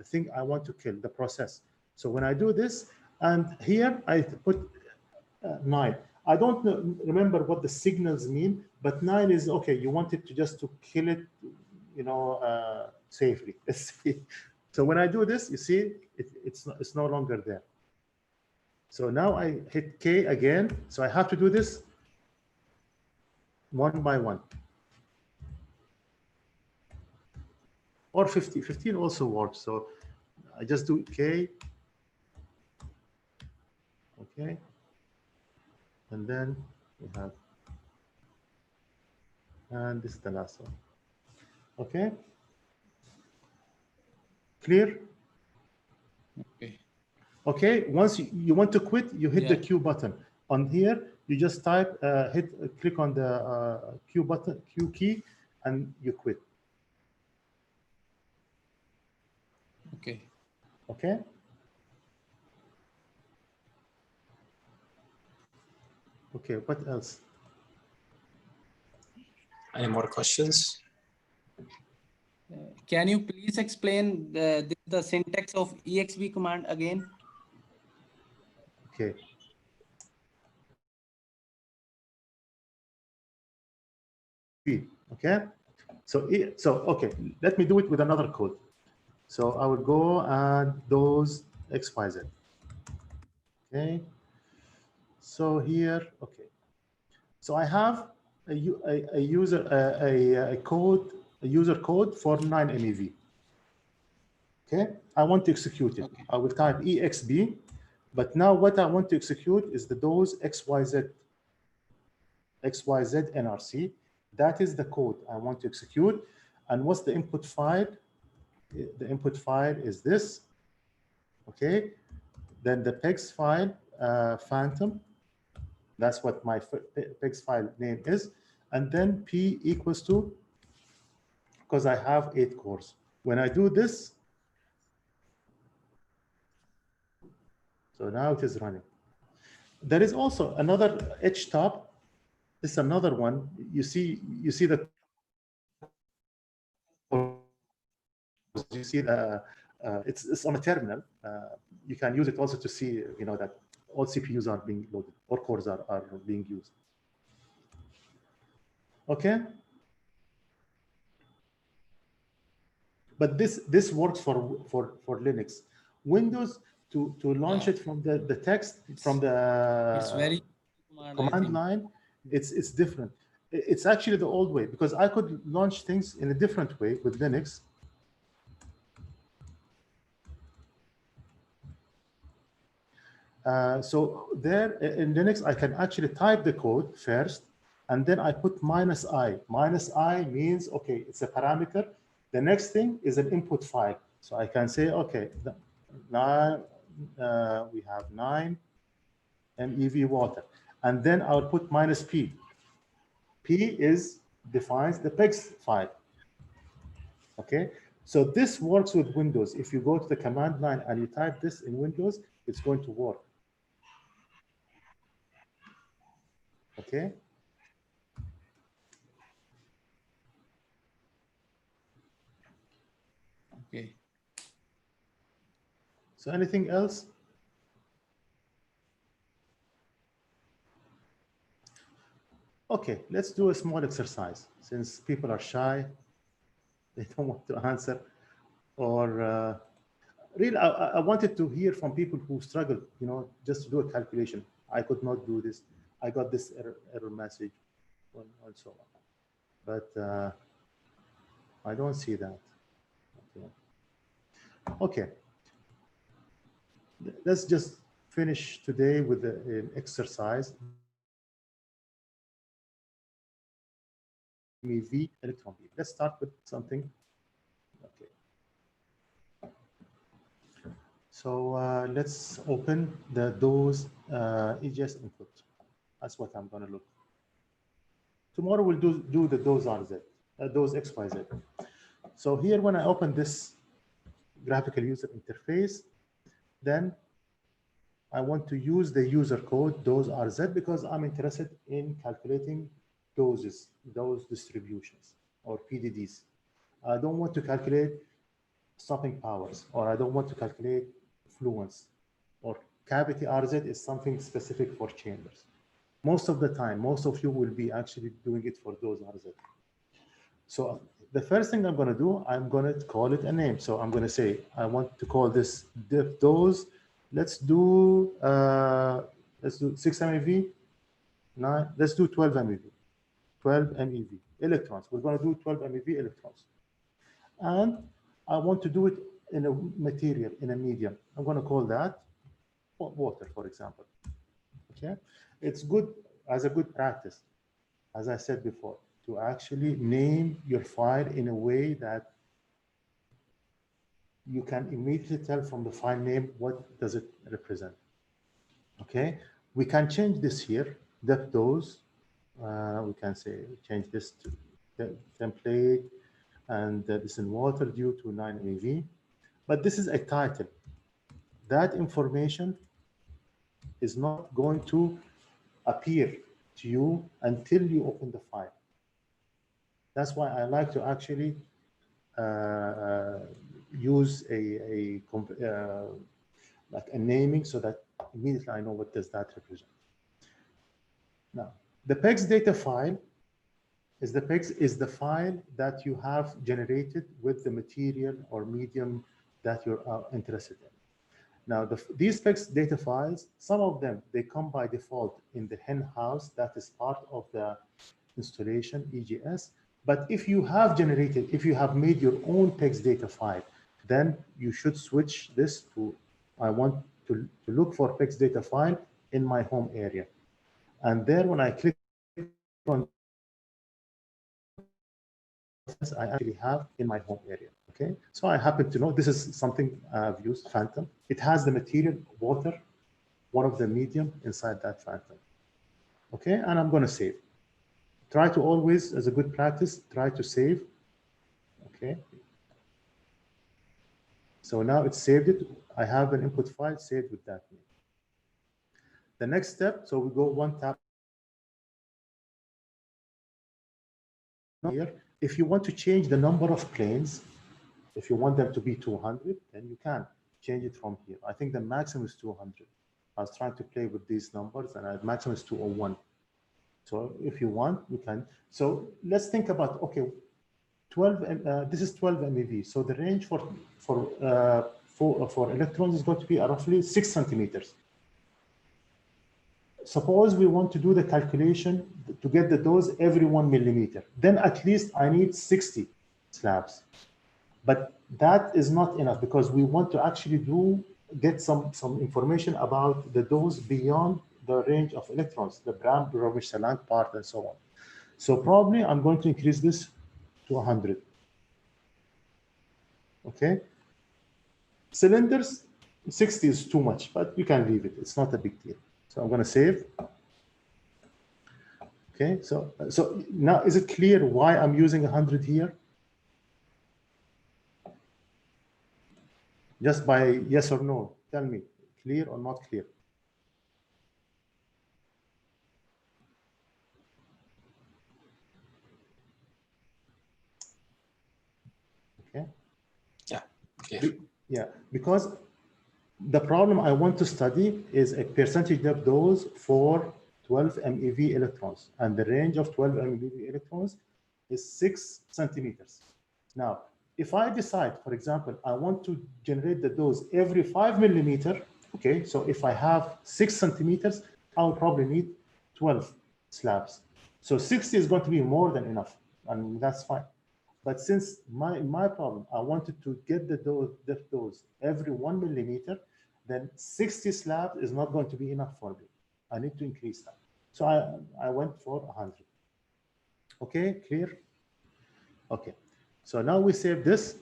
thing I want to kill, the process. So when I do this, and here I put 9. I don't remember what the signals mean, but 9 is okay. You want it to just to kill it, you know, safely. So when I do this, you see, it's no longer there. So now I hit K again. So I have to do this one by one. Or 50. 15 also works. So I just do K. Okay. And then we have, and this is the last one. Okay. Clear? Okay. Okay. Once you want to quit, you hit the Yeah. Q button. On here, you just type, click on the Q button, Q key, and you quit. Okay. Okay. Okay. What else? Any more questions? Can you please explain the syntax of exb command again? Okay. Okay. So okay, let me do it with another code. So I will go and those XYZ. Okay. So here, okay. So I have a user user code for 9MEV. Okay. I want to execute it. Okay. I will type EXB, but now what I want to execute is the dose XYZ NRC. That is the code I want to execute. And what's the input file? The input file is this. Okay. Then the PEGS file, phantom. That's what my PEGS file name is. And then P equals to, because I have 8 cores. When I do this, so now it is running. There is also another H top. This is another one. You see the it's on a terminal. You can use it also to see, you know, that all CPUs are being loaded or cores are being used. Okay. But this works for Linux. Windows, to launch it from the text, from the It's very command line, it's different. It's actually the old way, because I could launch things in a different way with Linux. So there in Linux, I can actually type the code first, and then I put -i. -i means, okay, it's a parameter. The next thing is an input file. So I can say, okay, now we have 9 MeV water. And then I'll put -p. P defines the PEGS file. Okay, so this works with Windows. If you go to the command line and you type this in Windows, it's going to work. Okay. Okay. So anything else? Okay, let's do a small exercise. Since people are shy, they don't want to answer, or really, I wanted to hear from people who struggled, you know, just to do a calculation. I could not do this. I got this error message, and so on. But I don't see that. Okay. Let's just finish today with an exercise. MeV electron beam. Let's start with something. Okay. So let's open the dose EGS input. That's what I'm going to look. Tomorrow we'll do the dose RZ, dose XYZ. So here, when I open this graphical user interface, then I want to use the user code dose RZ because I'm interested in calculating doses, dose distributions, or PDDs. I don't want to calculate stopping powers, or I don't want to calculate fluence, or cavity RZ is something specific for chambers. Most of the time, most of you will be actually doing it for dose RZ. So the first thing I'm going to do, I'm going to call it a name. So I'm going to say, I want to call this diff dose. Let's do 6 MeV, 9. Let's do 12 MeV, 12 MeV electrons. We're going to do 12 MeV electrons, and I want to do it in a material, in a medium. I'm going to call that water, for example. Okay, it's good as a good practice, as I said before, to actually name your file in a way that you can immediately tell from the file name what does it represent. Okay, we can change this here, depth dose. We can say change this to the template, and this in water due to 9 MeV. But this is a title. That information is not going to appear to you until you open the file. That's why I like to actually use like a naming, so that immediately I know what does that represent. Now, the PEGS data file is the file that you have generated with the material or medium that you're interested in. Now, these PEGS data files, some of them, they come by default in the hen house that is part of the installation EGS. But if you have made your own PEGS data file, then you should switch this to, I want to look for PEGS data file in my home area. And there, when I click on, I actually have in my home area. Okay, so I happen to know this is something I've used, Phantom. It has the material water, one of the medium inside that Phantom. Okay, and I'm going to save. Try to always, as a good practice, try to save. Okay. So now it's saved it. I have an input file saved with that name. The next step, so we go one tab here. If you want to change the number of planes, if you want them to be 200, then you can change it from here. I think the maximum is 200. I was trying to play with these numbers, and the maximum is 201. So if you want, you can. So let's think about, okay, 12. This is 12 MeV. So the range for electrons is going to be roughly 6 centimeters. Suppose we want to do the calculation to get the dose every 1 millimeter. Then at least I need 60 slabs. But that is not enough, because we want to actually get some information about the dose beyond the range of electrons, the Brownish-Salang part, and so on. So probably I'm going to increase this to 100. Okay. Cylinders, 60 is too much, but you can leave it. It's not a big deal. So I'm going to save. Okay. So now is it clear why I'm using 100 here? Just by yes or no, tell me, clear or not clear? Okay. Yeah, clear. Yeah, because the problem I want to study is a percentage depth dose for 12 MeV electrons, and the range of 12 MeV electrons is 6 centimeters. Now, if I decide, for example, I want to generate the dose every 5 millimeter, okay, so if I have 6 centimeters, I'll probably need 12 slabs. So 60 is going to be more than enough, and that's fine. But since my problem, I wanted to get the depth dose every 1 millimeter, then 60 slabs is not going to be enough for me. I need to increase that. So I went for 100. Okay, clear? Okay, so now we save this.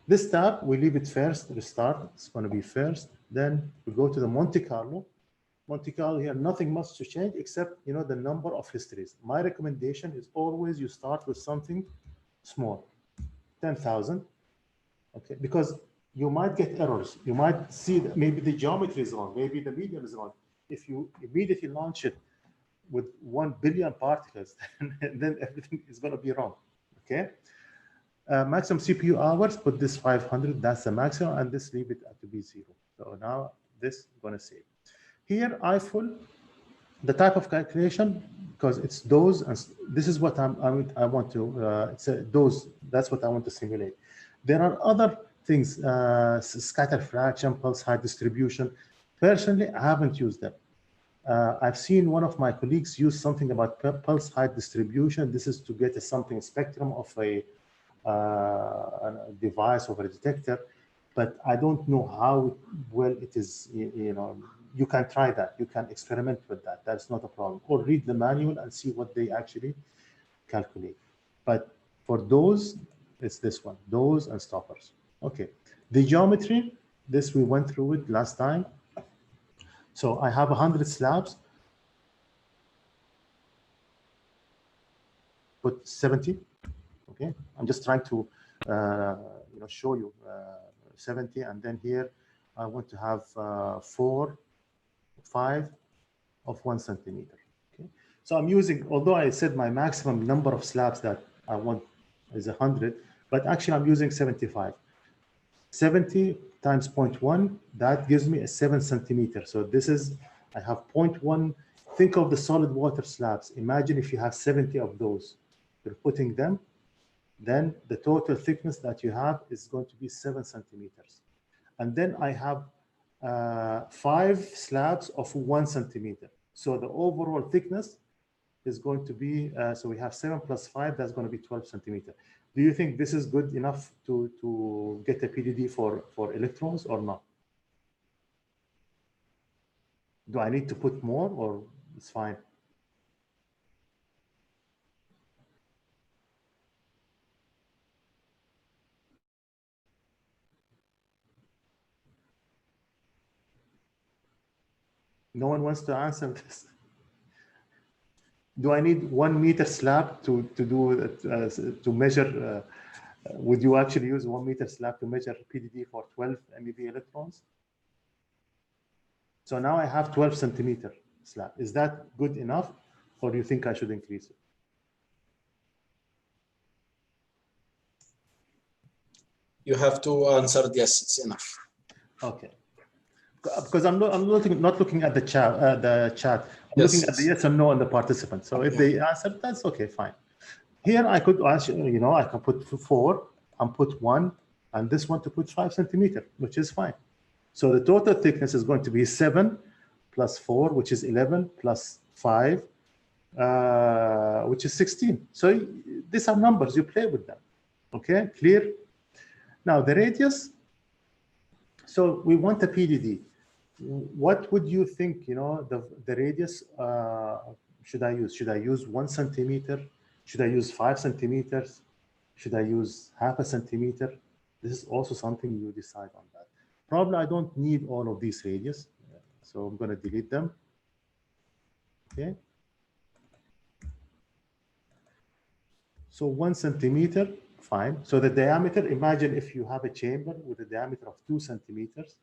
This tab, we leave it first, restart, it's going to be first. Then we go to the Monte Carlo. Monte Carlo here, nothing much to change except, you know, the number of histories. My recommendation is always you start with something small, 10,000, okay? Because you might get errors. You might see that maybe the geometry is wrong, maybe the medium is wrong. If you immediately launch it with 1 billion particles, then everything is going to be wrong, okay? Maximum CPU hours, put this 500, that's the maximum, and this leave it to be 0. So now this I'm going to save. Here I full the type of calculation, because it's dose, and this is what I want to, it's a dose, that's what I want to simulate. There are other things, scatter fraction, pulse height distribution. Personally, I haven't used them. I've seen one of my colleagues use something about pulse height distribution. This is to get something spectrum of a device or a detector, but I don't know how well it is. You know, you can try that. You can experiment with that. That's not a problem. Or read the manual and see what they actually calculate. But for those, it's this one, those and stoppers. Okay, the geometry, this we went through it last time. So I have 100 slabs. Put 70. Okay, I'm just trying to you know, show you 70, and then here I want to have 4, 5 of 1 centimeter. Okay, so I'm using, although I said my maximum number of slabs that I want is 100, but actually I'm using 75. 70 times 0.1, that gives me a 7 centimeter. So this is, I have 0.1. Think of the solid water slabs. Imagine if you have 70 of those. You're putting them, then the total thickness that you have is going to be 7 centimeters. And then I have 5 slabs of 1 centimeter. So the overall thickness is going to be, so we have 7 plus 5, that's going to be 12 centimeter. Do you think this is good enough to get a PDD for electrons or not? Do I need to put more, or it's fine? No one wants to answer this. Do I need 1 meter slab to do to measure? Would you actually use 1 meter slab to measure PDD for 12 MeV electrons? So now I have 12 centimeter slab. Is that good enough, or do you think I should increase it? You have to answer yes, it's enough. Okay. Because I'm not looking at the chat. I'm looking at the yes or no on the participants. So if they answer, that's okay, fine. Here I could actually, you know, I can put 4 and put 1, and this one to put 5 centimeter, which is fine. So the total thickness is going to be 7 plus 4, which is 11, plus 5, which is 16. So these are numbers, you play with them. Okay, clear? Now the radius. So we want a PDD. What would you think, you know, the radius should I use? Should I use 1 centimeter? Should I use 5 centimeters? Should I use half a centimeter? This is also something you decide on that. Probably I don't need all of these radius, so I'm going to delete them. Okay. So 1 centimeter, fine. So the diameter, imagine if you have a chamber with a diameter of 2 centimeters,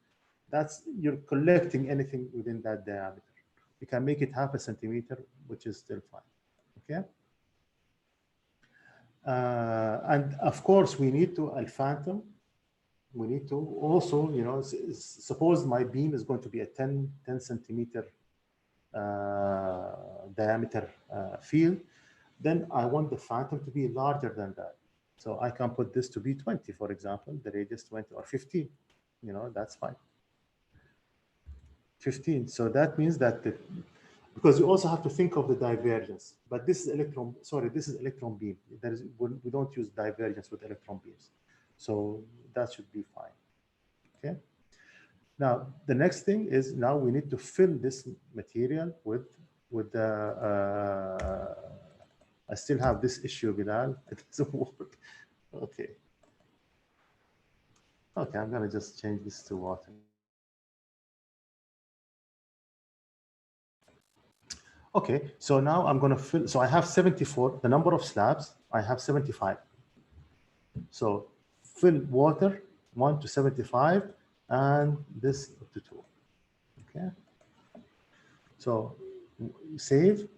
that's, you're collecting anything within that diameter. You can make it half a centimeter, which is still fine. Okay. And of course, we need to phantom. We need to also, you know, suppose my beam is going to be a 10 centimeter diameter field, then I want the phantom to be larger than that. So I can put this to be 20, for example, the radius 20, or 15, you know, that's fine. 15. So that means that because you also have to think of the divergence, but this is electron, sorry, this is electron beam. There is, we don't use divergence with electron beams. So that should be fine. Okay. Now, the next thing is, now we need to fill this material with the I still have this issue, Bilal. It doesn't work. Okay. Okay, I'm gonna just change this to water. Okay, so now I'm gonna fill, so I have 74, the number of slabs, I have 75. So fill water 1 to 75 and this up to 2. Okay. So we save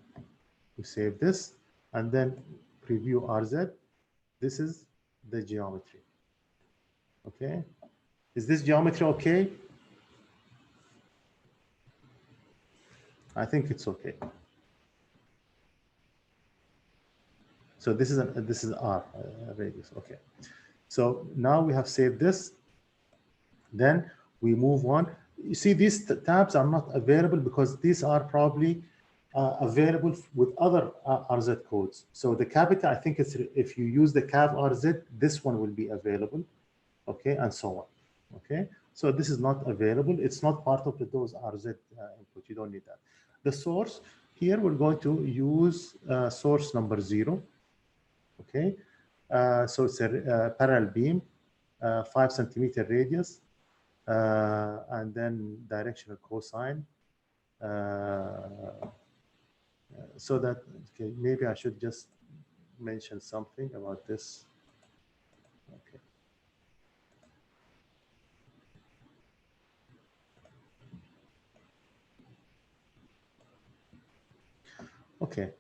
this and then preview RZ. This is the geometry. Okay. Is this geometry okay? I think it's okay. So this is R radius. Okay. So now we have saved this. Then we move on. You see, these tabs are not available because these are probably available with other RZ codes. So the capital, I think it's, if you use the cav RZ, this one will be available. Okay, and so on. Okay, so this is not available. It's not part of the those RZ input. You don't need that. The source, here we're going to use source number 0. Okay, so it's a parallel beam, 5 centimeter radius, and then directional cosine. So that, okay, maybe I should just mention something about this. Okay. Okay.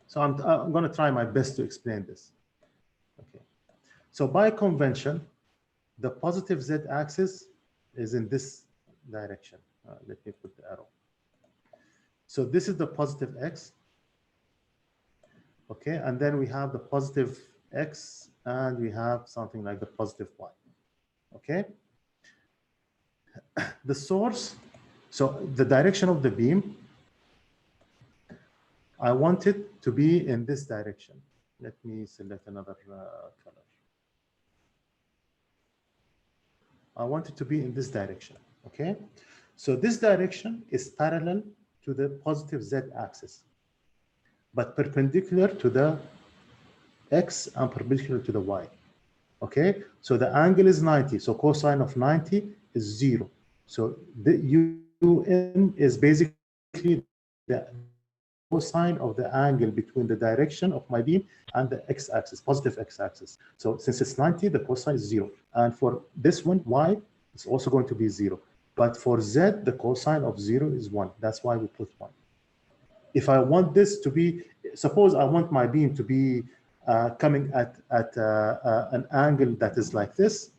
So I'm going to try my best to explain this. Okay. So by convention, the positive Z axis is in this direction. Let me put the arrow. So this is the positive X. Okay. And then we have the positive X and we have something like the positive Y. Okay. The source, so the direction of the beam, I want it to be in this direction. Let me select another color. I want it to be in this direction, okay? So this direction is parallel to the positive Z axis, but perpendicular to the X and perpendicular to the Y, okay? So the angle is 90, so cosine of 90 is 0. So the UN is basically the cosine of the angle between the direction of my beam and the x-axis, positive x-axis. So since it's 90, the cosine is 0. And for this one, y, it's also going to be 0. But for z, the cosine of 0 is 1. That's why we put 1. If I want this to be, suppose I want my beam to be coming at an angle that is like this,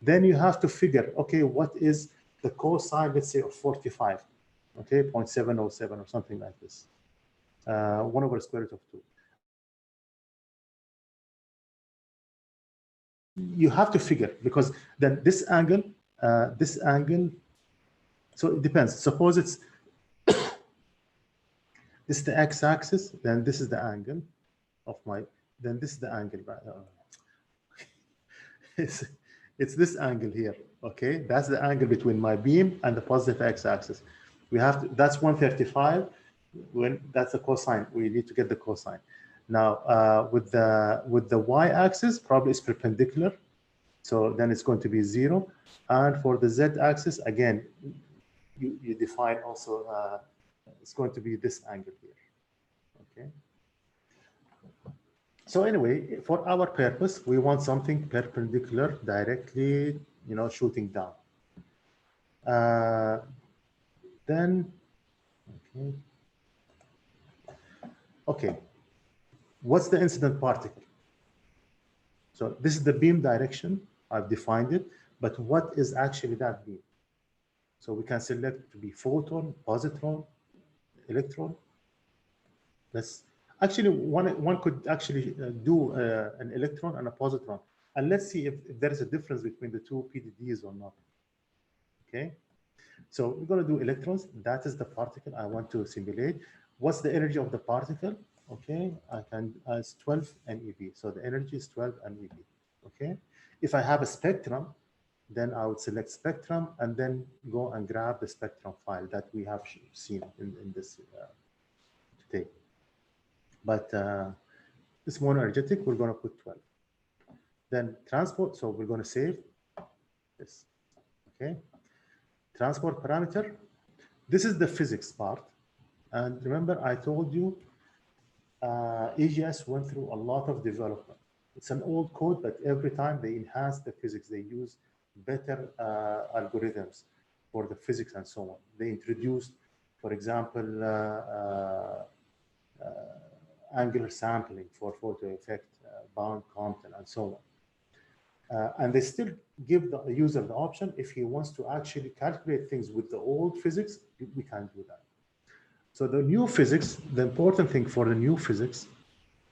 then you have to figure, okay, what is the cosine, let's say, of 45, okay, 0.707 or something like this. 1 over square root of 2. You have to figure, because then this angle, so it depends. Suppose it's this is the x-axis, then this is the angle of my, then this is the angle. It's this angle here, okay? That's the angle between my beam and the positive x-axis. We have to, that's 135. When that's the cosine, we need to get the cosine. Now with the y-axis, probably it's perpendicular, so then it's going to be 0. And for the z-axis, again, you define also it's going to be this angle here. Okay. So anyway, for our purpose, we want something perpendicular, directly, shooting down. Then, okay. Okay, what's the incident particle? So this is the beam direction. I've defined it, but what is actually that beam? So we can select to be photon, positron, electron. Let's actually, one could actually do an electron and a positron. And let's see if there is a difference between the two PDDs or not. Okay, so we're going to do electrons. That is the particle I want to simulate. What's the energy of the particle? Okay, I can, it's 12 MeV. So the energy is 12 MeV. Okay, if I have a spectrum, then I would select spectrum and then go and grab the spectrum file that we have seen in this today. But this monoenergetic, we're going to put 12. Then transport, so we're going to save this. Okay. Transport parameter. This is the physics part. And remember, I told you EGS went through a lot of development. It's an old code, but every time they enhance the physics, they use better algorithms for the physics and so on. They introduced, for example, angular sampling for photo effect, bound Compton, and so on. And they still give the user the option, if he wants to actually calculate things with the old physics, we can do that. So the new physics, the important thing for the new physics,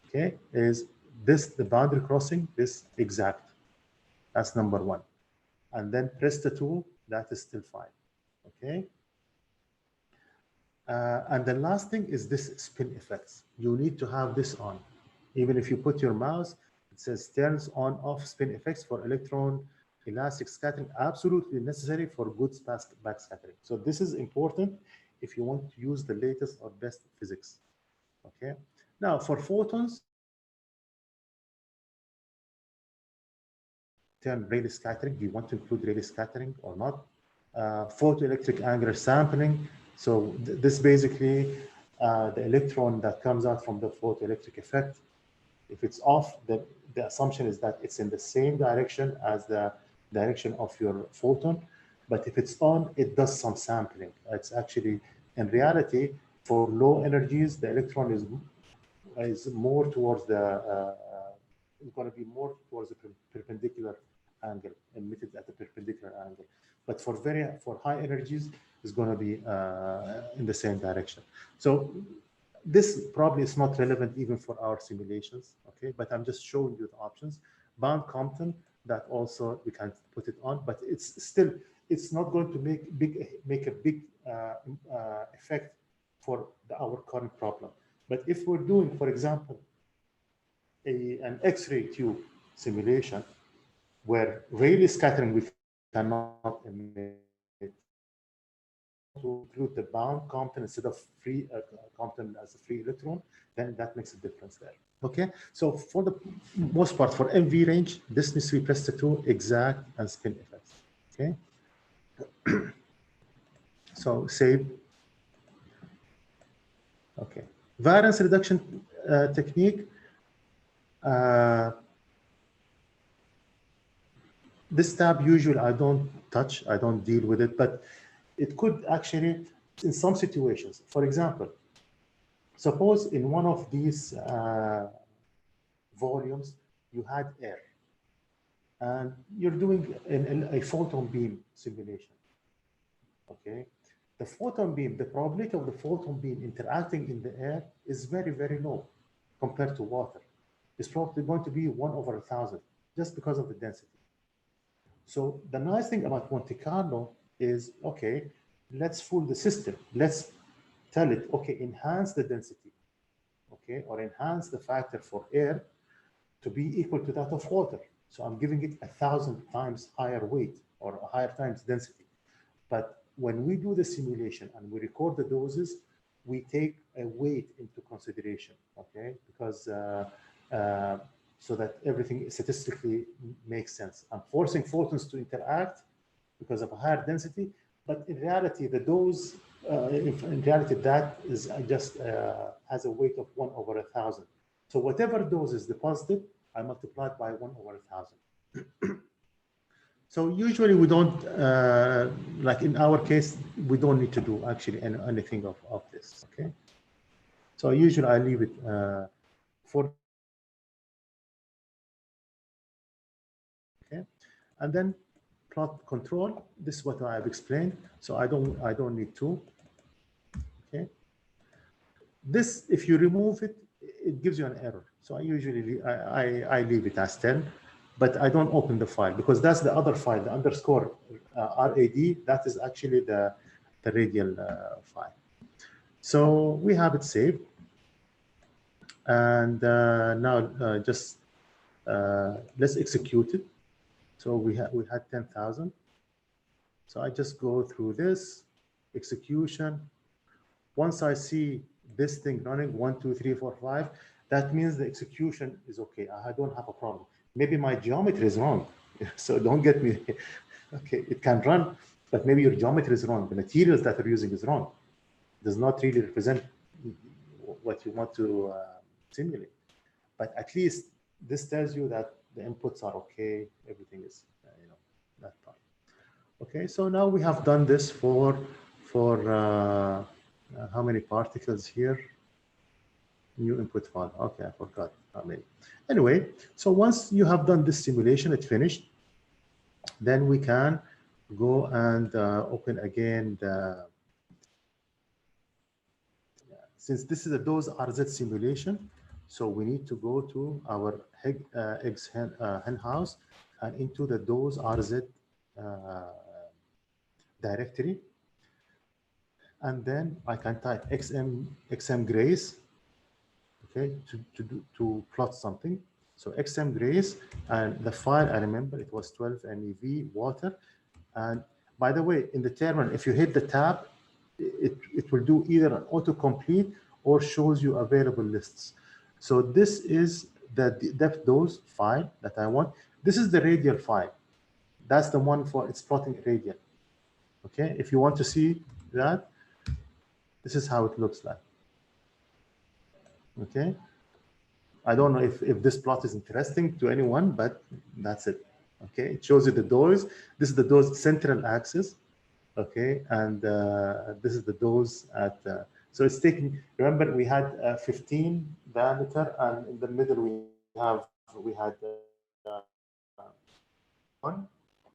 okay, is this, the boundary crossing, this exact. That's number one. And then press the tool, that is still fine, okay? And the last thing is this spin effects. You need to have this on. Even if you put your mouse, it says turns on off spin effects for electron elastic scattering, absolutely necessary for good backscattering. So this is important if you want to use the latest or best physics, okay? Now for photons, turn Rayleigh scattering, do you want to include Rayleigh scattering or not? Photoelectric angular sampling. So this basically the electron that comes out from the photoelectric effect. If it's off, the assumption is that it's in the same direction as the direction of your photon. But if it's on, it does some sampling. It's actually, in reality, for low energies, the electron is more towards the, it's going to be more towards the perpendicular angle, emitted at the perpendicular angle. But for high energies, it's going to be in the same direction. So this probably is not relevant even for our simulations, okay? But I'm just showing you the options. Bound Compton, that also we can put it on, but it's still, it's not going to make a big effect for our current problem. But if we're doing, for example, an X-ray tube simulation where Rayleigh scattering we cannot emit, to include the bound Compton instead of free Compton as a free electron, then that makes a difference there. Okay, so for the most part, for MV range, this needs to be pressed to exact and spin effects. Okay, so save. Okay, variance reduction technique. This tab usually I don't touch, I don't deal with it, but it could actually, in some situations, for example, suppose in one of these volumes you had air and you're doing a photon beam simulation, okay? The photon beam, the probability of the photon beam interacting in the air is very, very low compared to water. It's probably going to be 1/1000 just because of the density. So the nice thing about Monte Carlo is, okay, let's fool the system. Let's tell it, okay, enhance the density, okay, or enhance the factor for air to be equal to that of water. So I'm giving it 1,000 times higher weight or a higher times density. But when we do the simulation and we record the doses, we take a weight into consideration, okay, because so that everything statistically makes sense. I'm forcing photons to interact because of a higher density, but in reality, the dose, in reality, that is just has a weight of 1/1000. So whatever dose is deposited, I multiply it by 1/1000. So usually we don't, like in our case, we don't need to do actually anything of this, okay? So usually I leave it for, okay? And then plot control, this is what I've explained. So I don't need to, okay? This, if you remove it, it gives you an error. So I usually, I leave it as 10. But I don't open the file because that's the other file, the underscore RAD, that is actually the radial file. So we have it saved. And now just let's execute it. So we had 10,000. So I just go through this execution. Once I see this thing running 1, 2, 3, 4, 5, that means the execution is okay. I don't have a problem. Maybe my geometry is wrong. So don't get me, okay, it can run, but maybe your geometry is wrong. The materials that you're using is wrong. It does not really represent what you want to simulate. But at least this tells you that the inputs are okay, everything is, that part. Okay, so now we have done this for how many particles here? New input file. Okay, I forgot how many. Anyway, so once you have done this simulation, it's finished. Then we can go and open again the. Since this is a dose RZ simulation, so we need to go to our EGSnrc house and into the dose RZ directory. And then I can type XM Grace, okay, to plot something. So XM Grace, and the file, I remember it was 12 MeV water. And by the way, in the terminal, if you hit the tab, it will do either an autocomplete or shows you available lists. So this is the depth dose file that I want. This is the radial file. That's the one for it's plotting radial. Okay, if you want to see that, this is how it looks like. Okay, I don't know if this plot is interesting to anyone, but that's it. Okay, it shows you the dose. This is the dose central axis. Okay, and this is the dose at, so it's taking, remember we had 15 diameter, and in the middle we had 1.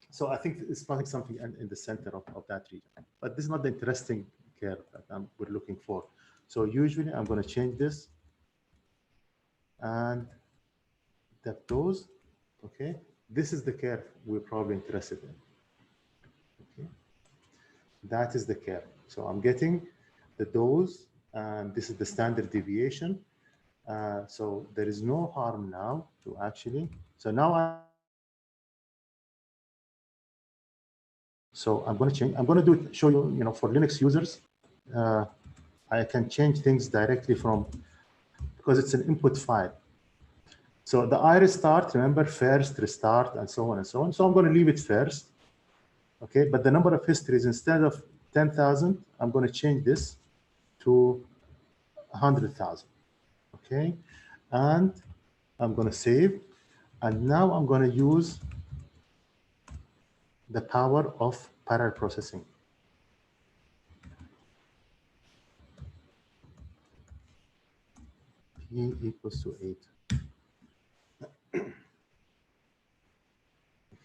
So I think it's plotting something in the center of that region. But this is not the interesting curve that we're looking for. So usually I'm going to change this and depth dose. Okay, this is the curve we're probably interested in. Okay. That is the curve. So I'm getting the dose, and this is the standard deviation. So there is no harm now to actually. So now so I'm going to change. I'm going to show you, for Linux users, I can change things directly from, because it's an input file. So the iris start, remember, first, restart, and so on and so on. So I'm going to leave it first. Okay, but the number of histories, instead of 10,000, I'm going to change this to 100,000. Okay, and I'm going to save. And now I'm going to use the power of parallel processing. P equals to 8.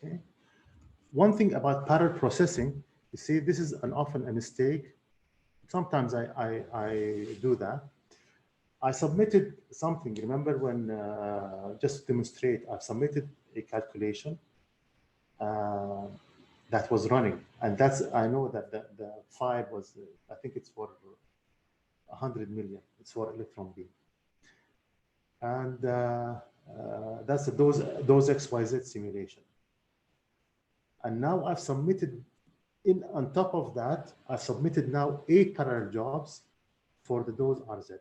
Okay. One thing about parallel processing, you see, this is often a mistake. Sometimes I do that. I submitted something. Remember when, just to demonstrate, I submitted a calculation that was running, and I know that the file was, I think it's for 100 million. It's for electron beam, and that's those XYZ simulation. And now I've submitted, on top of that, I've submitted now 8 parallel jobs for the dose RZ.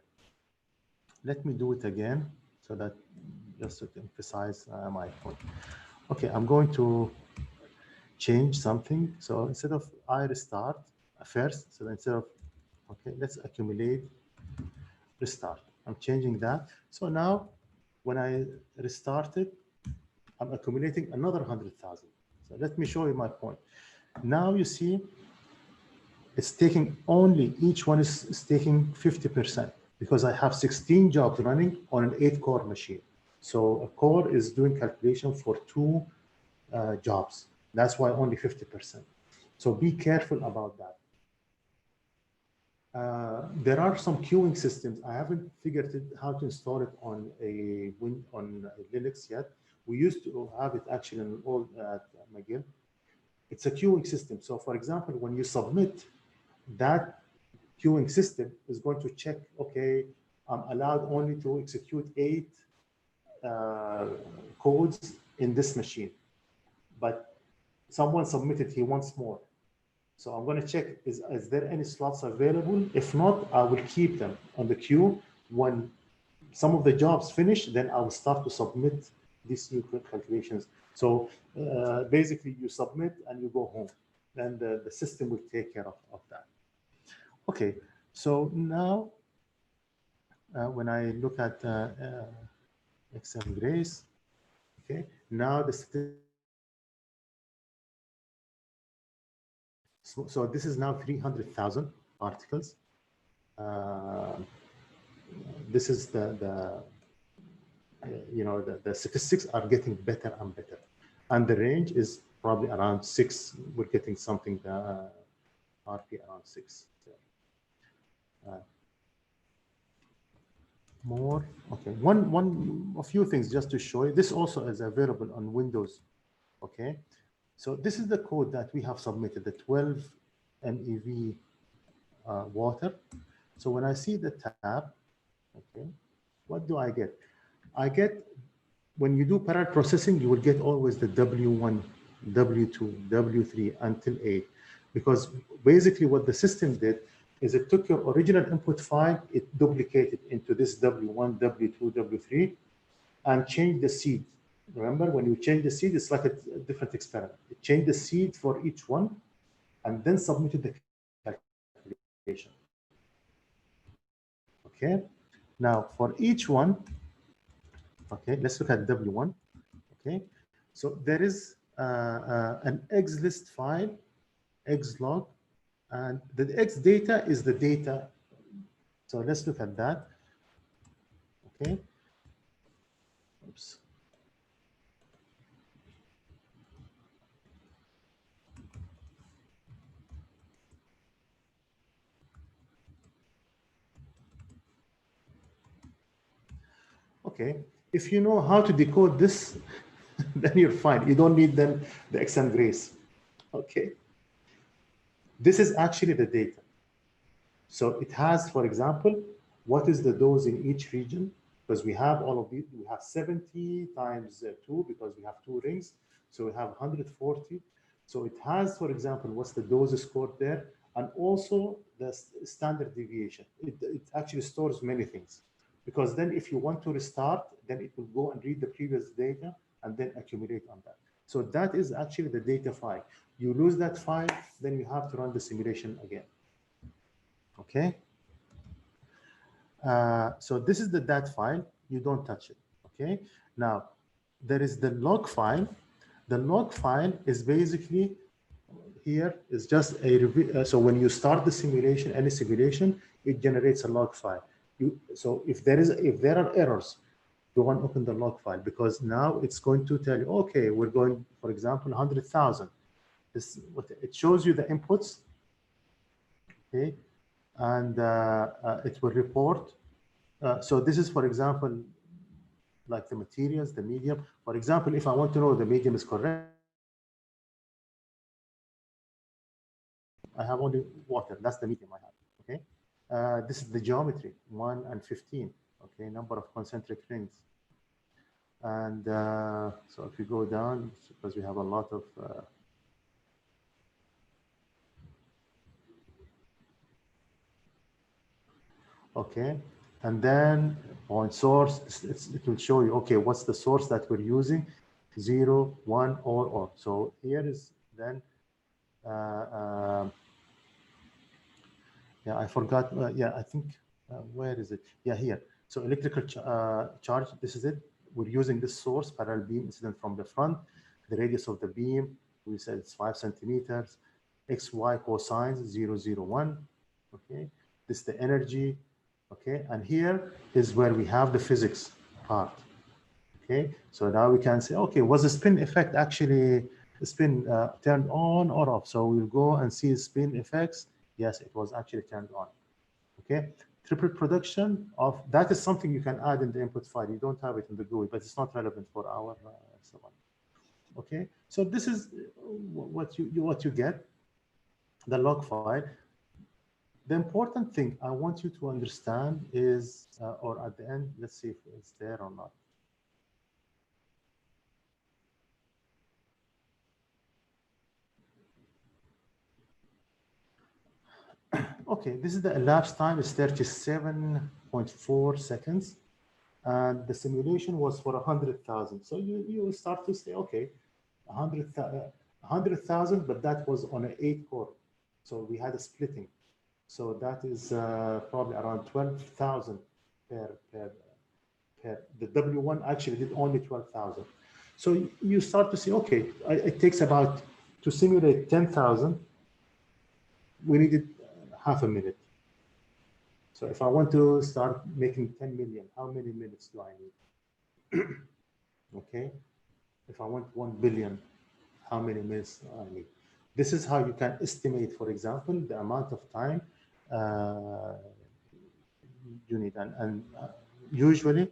Let me do it again so that just to emphasize my point. Okay, I'm going to change something. So instead of I restart first, so instead of, okay, let's accumulate restart. I'm changing that. So now when I restart it, I'm accumulating another 100,000. So let me show you my point. Now you see, it's taking only, each one is taking 50%, because I have 16 jobs running on an 8-core machine. So a core is doing calculation for 2 jobs. That's why only 50%. So be careful about that. There are some queuing systems. I haven't figured how to install it on a Linux yet. We used to have it actually in old at McGill. It's a queuing system. So for example, when you submit, that queuing system is going to check, okay, I'm allowed only to execute 8 codes in this machine. But someone submitted, he wants more. So I'm going to check, is there any slots available? If not, I will keep them on the queue. When some of the jobs finish, then I will start to submit these new calculations. So basically you submit and you go home. Then the system will take care of that. Okay, so now when I look at exam grace, okay, now the so this is now 300,000 articles. This is the statistics are getting better and better, and the range is probably around 6. We're getting something RP around 6. More. Okay, a few things just to show you. This also is available on Windows. Okay, so this is the code that we have submitted, the 12 MeV water. So when I see the tab, okay, what do I get? I get, when you do parallel processing, you will get always the W1, W2, W3 until 8. Because basically what the system did is it took your original input file, it duplicated into this W1, W2, W3, and changed the seed. Remember, when you change the seed, it's like a different experiment. It changed the seed for each one, and then submitted the calculation. Okay, now for each one, okay, let's look at W1. Okay, so there is an exlist file, xlog, and the x data is the data. So let's look at that. Okay. Oops. Okay, if you know how to decode this, then you're fine. You don't need then the exam grace. Okay. This is actually the data. So it has, for example, what is the dose in each region? Because we have all of these, we have 70 times 2 because we have 2 rings. So we have 140. So it has, for example, what's the dose scored there, and also the standard deviation. It actually stores many things. Because then if you want to restart, then it will go and read the previous data and then accumulate on that. So that is actually the data file. You lose that file, then you have to run the simulation again. Okay. So this is the dat file. You don't touch it. Okay. Now there is the log file. The log file is basically here is just a so when you start the simulation, any simulation, it generates a log file. So if there are errors, you want to open the log file, because now it's going to tell you, okay, we're going, for example, 100,000. This what it shows you the inputs. Okay. And it will report. So this is, for example, like the materials, the medium. For example, if I want to know the medium is correct, I have only water. That's the medium I have. Okay. This is the geometry, 1 and 15. Okay, number of concentric rings. And so if you go down, because we have a lot of okay, and then on source, it will show you, okay, what's the source that we're using, 0, 1, or. So here is then, yeah, I forgot, yeah, I think, where is it? Yeah, here. So electrical charge, this is it. We're using this source, parallel beam incident from the front. The radius of the beam, we said it's 5 centimeters. XY cosines, 0, 0, 1. Okay, this is the energy. Okay, and here is where we have the physics part. Okay, so now we can say, okay, was the spin effect actually spin turned on or off? So we'll go and see spin effects. Yes, it was actually turned on. Okay, triple production of that is something you can add in the input file. You don't have it in the GUI, but it's not relevant for our so on. Okay, so this is what you get, the log file. The important thing I want you to understand is, or at the end, let's see if it's there or not. Okay, this is the elapsed time is 37.4 seconds. And the simulation was for 100,000. So you start to say, okay, 100,000, but that was on an 8-core. So we had a splitting. So that is probably around 12,000 per. The W1 actually did only 12,000. So you start to say, okay, it takes about, to simulate 10,000, we needed half a minute. So if I want to start making 10 million, how many minutes do I need? Okay. If I want 1 billion, how many minutes do I need? This is how you can estimate, for example, the amount of time you need. And usually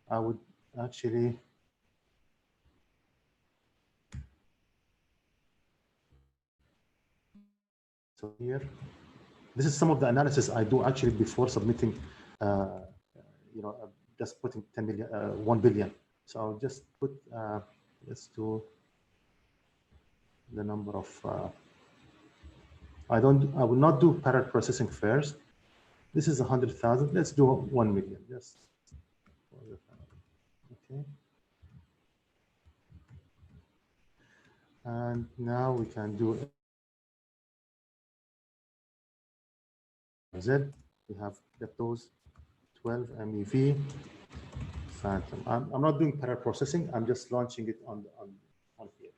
I would actually, so here, this is some of the analysis I do actually before submitting, just putting 10 million, 1 billion. So I'll just put, let's do the number of, I will not do parallel processing first. This is 100,000. Let's do 1 million. Just, okay. And now we can do Z. We have those 12 MeV Phantom. I'm not doing parallel processing. I'm just launching it on here.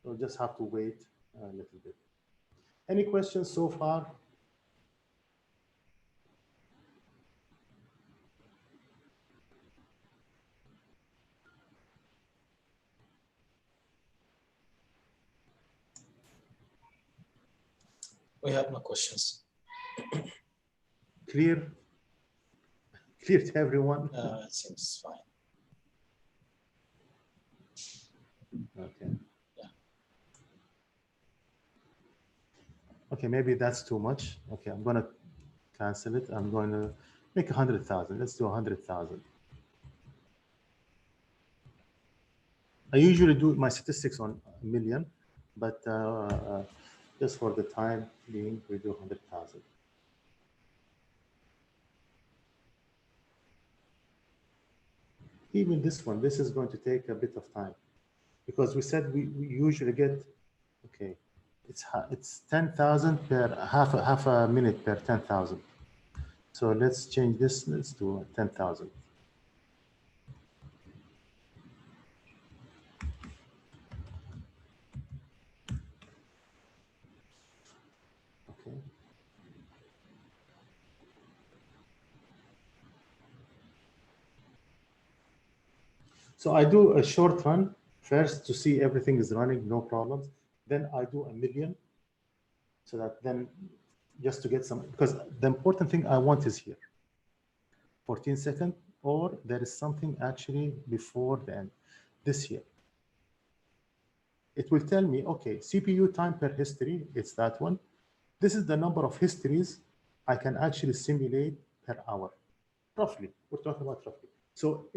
So we'll just have to wait a little bit. Any questions so far? We have no questions. Clear? Clear to everyone? It seems fine. Okay. Yeah. Okay, maybe that's too much. Okay, I'm gonna cancel it. I'm going to make 100,000. Let's do 100,000. I usually do my statistics on a million, but just for the time being, we do 100,000. Even this one, this is going to take a bit of time because we said we usually get, okay, it's 10,000 per half a minute per 10,000. So let's change this. Let's do 10,000. Okay. So I do a short run first to see everything is running, no problems. Then I do a million so that then just to get some, because the important thing I want is here, 14 seconds, or there is something actually before the end, this here. It will tell me, okay, CPU time per history, it's that one. This is the number of histories I can actually simulate per hour, roughly. We're talking about roughly. So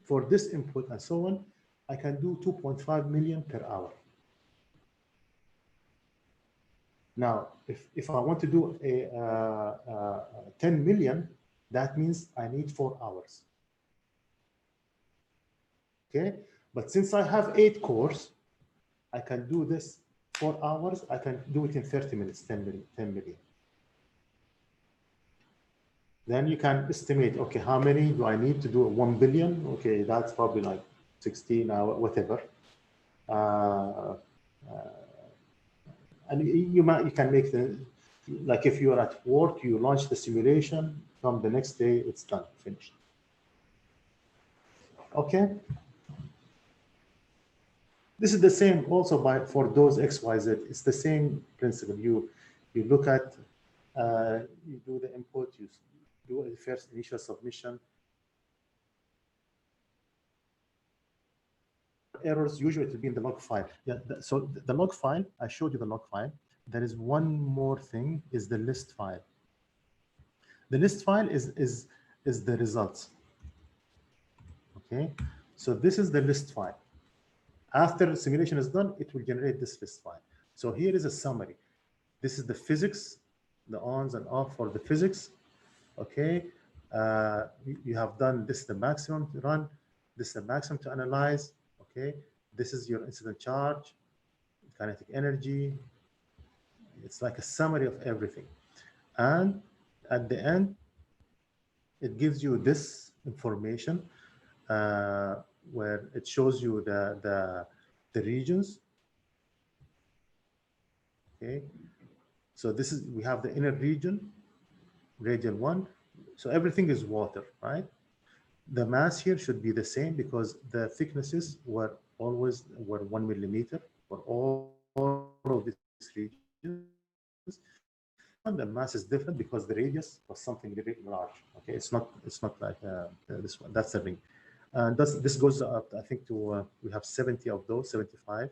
for this input and so on, I can do 2.5 million per hour. Now, if I want to do a 10 million, that means I need 4 hours. Okay, but since I have 8 cores, I can do this 4 hours. I can do it in 30 minutes, 10 million. Then you can estimate, okay, how many do I need to do 1 billion? Okay, that's probably like 16 hours, whatever. And you can make the, like if you're at work, you launch the simulation, from the next day, it's done, finished. Okay. This is the same also for those XYZ. It's the same principle. You look at, you do the input, you do a first initial submission. Errors usually to be in the log file. Yeah, so the log file, I showed you the log file. There is one more thing, is the list file. The list file is the results. Okay, so this is the list file. After the simulation is done, it will generate this list file. So here is a summary. This is the physics the ons and off for the physics. Okay, you have done this, the maximum to run, this is the maximum to analyze. Okay, this is your incident charge, kinetic energy. It's like a summary of everything. And at the end, it gives you this information where it shows you the regions. Okay, so this is, we have the inner region, radial 1. So everything is water, right? The mass here should be the same because the thicknesses were always 1 millimeter for all of these regions. And the mass is different because the radius was something really large. Okay, it's not like this one. That's the ring. And this goes up, I think, to we have 70 of those, 75.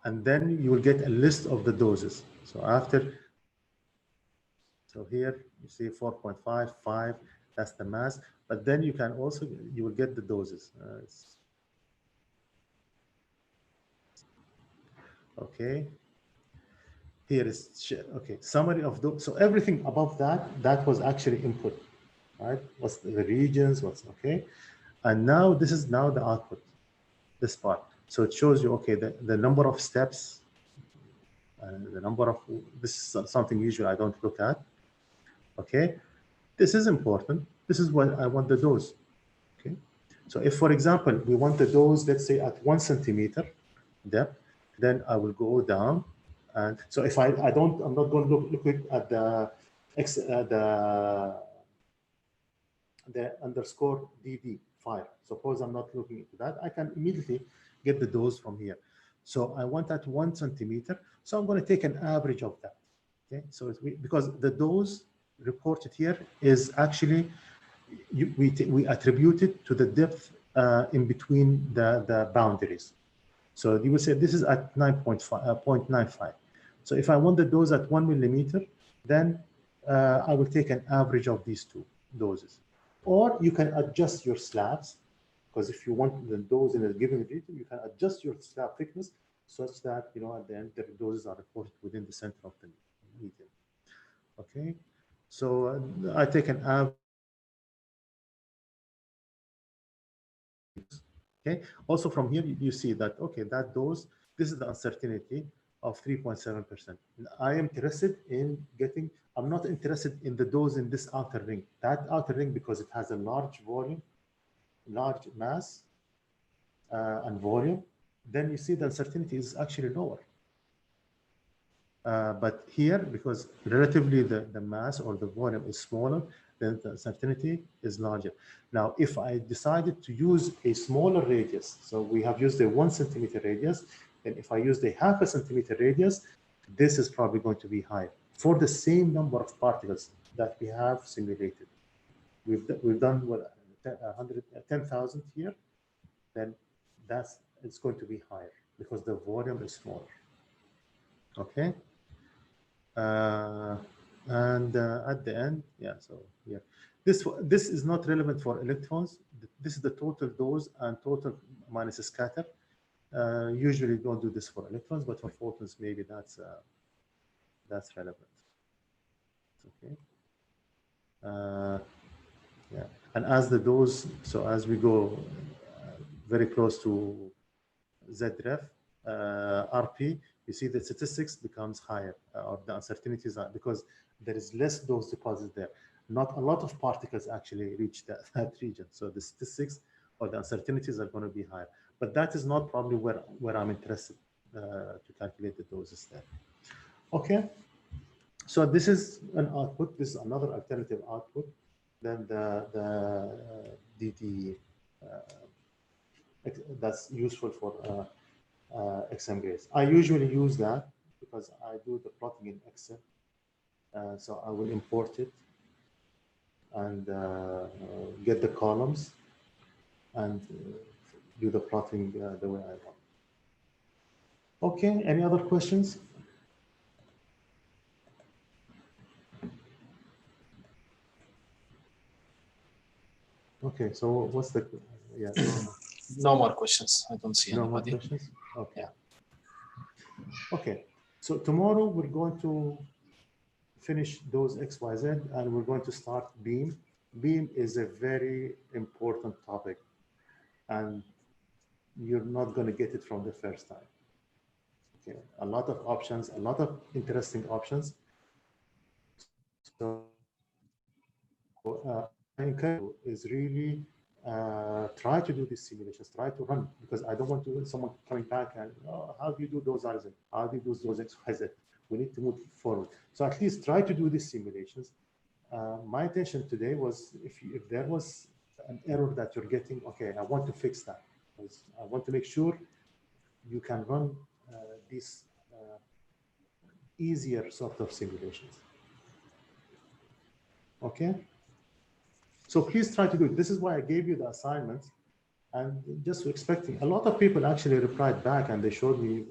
And then you will get a list of the doses. So after, so here you see 4.5, 5, that's the mass. But then you can also, you will get the doses. Okay. Here is, okay, summary of those. So everything above that, that was actually input, right? What's the regions, what's, okay. And now this is now the output, this part. So it shows you, okay, the number of steps, the number of, this is something usually I don't look at. Okay, this is important. This is what I want the dose. Okay, so if, for example, we want the dose, let's say at 1 centimeter depth, then I will go down. And so if I'm not going to look at the underscore DD file. Suppose I'm not looking into that, I can immediately get the dose from here. So I want at 1 centimeter. So I'm going to take an average of that. Okay, so because the dose reported here is actually, we attribute it to the depth in between the boundaries. So you will say this is at 0.95. So if I want the dose at 1 millimeter, then I will take an average of these two doses. Or you can adjust your slabs, because if you want the dose in a given region, you can adjust your slab thickness such that, you know, at the end the doses are reported within the center of the median. Okay, so I take an average. Okay, also from here you see that, okay, that dose, this is the uncertainty of 3.7%. I am interested in getting, I'm not interested in the dose in this outer ring. That outer ring, because it has a large volume, large mass and volume, then you see the uncertainty is actually lower. But here, because relatively the mass or the volume is smaller, then the uncertainty is larger. Now, if I decided to use a smaller radius, so we have used a 1 centimeter radius, then if I used a 0.5 centimeter radius, this is probably going to be higher for the same number of particles that we have simulated. We've done what, 10,000 here, then it's going to be higher because the volume is smaller. Okay. And at the end, yeah, so yeah, this is not relevant for electrons. This is the total dose and total minus scatter. Usually don't do this for electrons, but for photons, maybe that's relevant. Okay. Yeah, and as the dose, so as we go very close to ZREF, RP, you see the statistics becomes higher, or the uncertainties are, because there is less dose deposit there. Not a lot of particles actually reach that region. So the statistics or the uncertainties are going to be higher. But that is not probably where I'm interested to calculate the doses there. Okay. So this is an output. This is another alternative output than the DT that's useful for XM grades. I usually use that because I do the plotting in Excel. So I will import it and get the columns and do the plotting the way I want. Okay, any other questions? Okay, so what's the, yeah. No more questions. I don't see No anybody. more questions? Okay. Yeah. Okay. So tomorrow we're going to finish those XYZ and we're going to start BEAM. BEAM is a very important topic and you're not going to get it from the first time. Okay, a lot of options, a lot of interesting options. So I encourage you is really try to do these simulations, try to run, because I don't want to someone coming back and how do you do those RZ? How do you do those XYZ? We need to move forward. So at least try to do these simulations. My intention today was if there was an error that you're getting, okay, I want to fix that. I want to make sure you can run these easier sort of simulations. Okay? So please try to do it. This is why I gave you the assignments and just expecting. A lot of people actually replied back and they showed me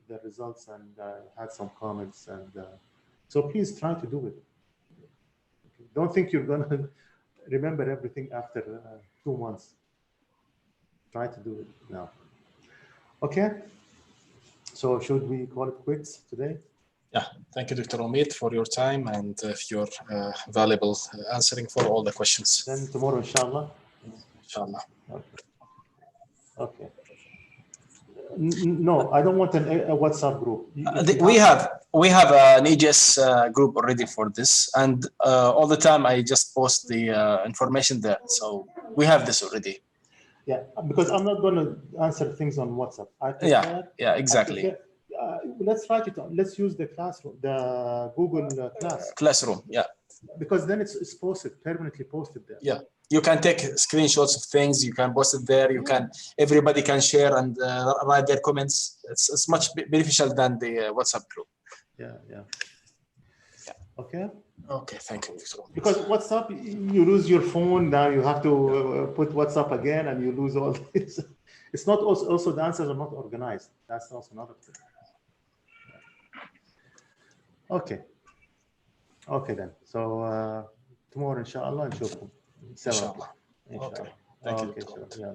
the results and had some comments. And so please try to do it. Okay. Don't think you're going to remember everything after 2 months. Try to do it now. Okay. So should we call it quits today? Yeah, thank you, Dr. Omid, for your time and your valuable answering for all the questions. Then tomorrow, inshallah. Inshallah. Okay. No, I don't want a WhatsApp group. We have an EGS group already for this, and all the time I just post the information there. So we have this already. Yeah, because I'm not going to answer things on WhatsApp. Yeah, exactly. Let's write it on. Let's use the classroom, the Google Classroom. Yeah. Because then it's posted, permanently posted there. Yeah. You can take screenshots of things. You can post it there. You can. Everybody can share and write their comments. It's much beneficial than the WhatsApp group. Yeah. Okay. Okay. Thank you. Because WhatsApp, you lose your phone. Now you have to put WhatsApp again, and you lose all this. It's not also the answers are not organized. That's also another thing. Okay then. So tomorrow, inshallah, نشوفكم. Inshallah. Okay. Thank you. Okay, sure. Yeah,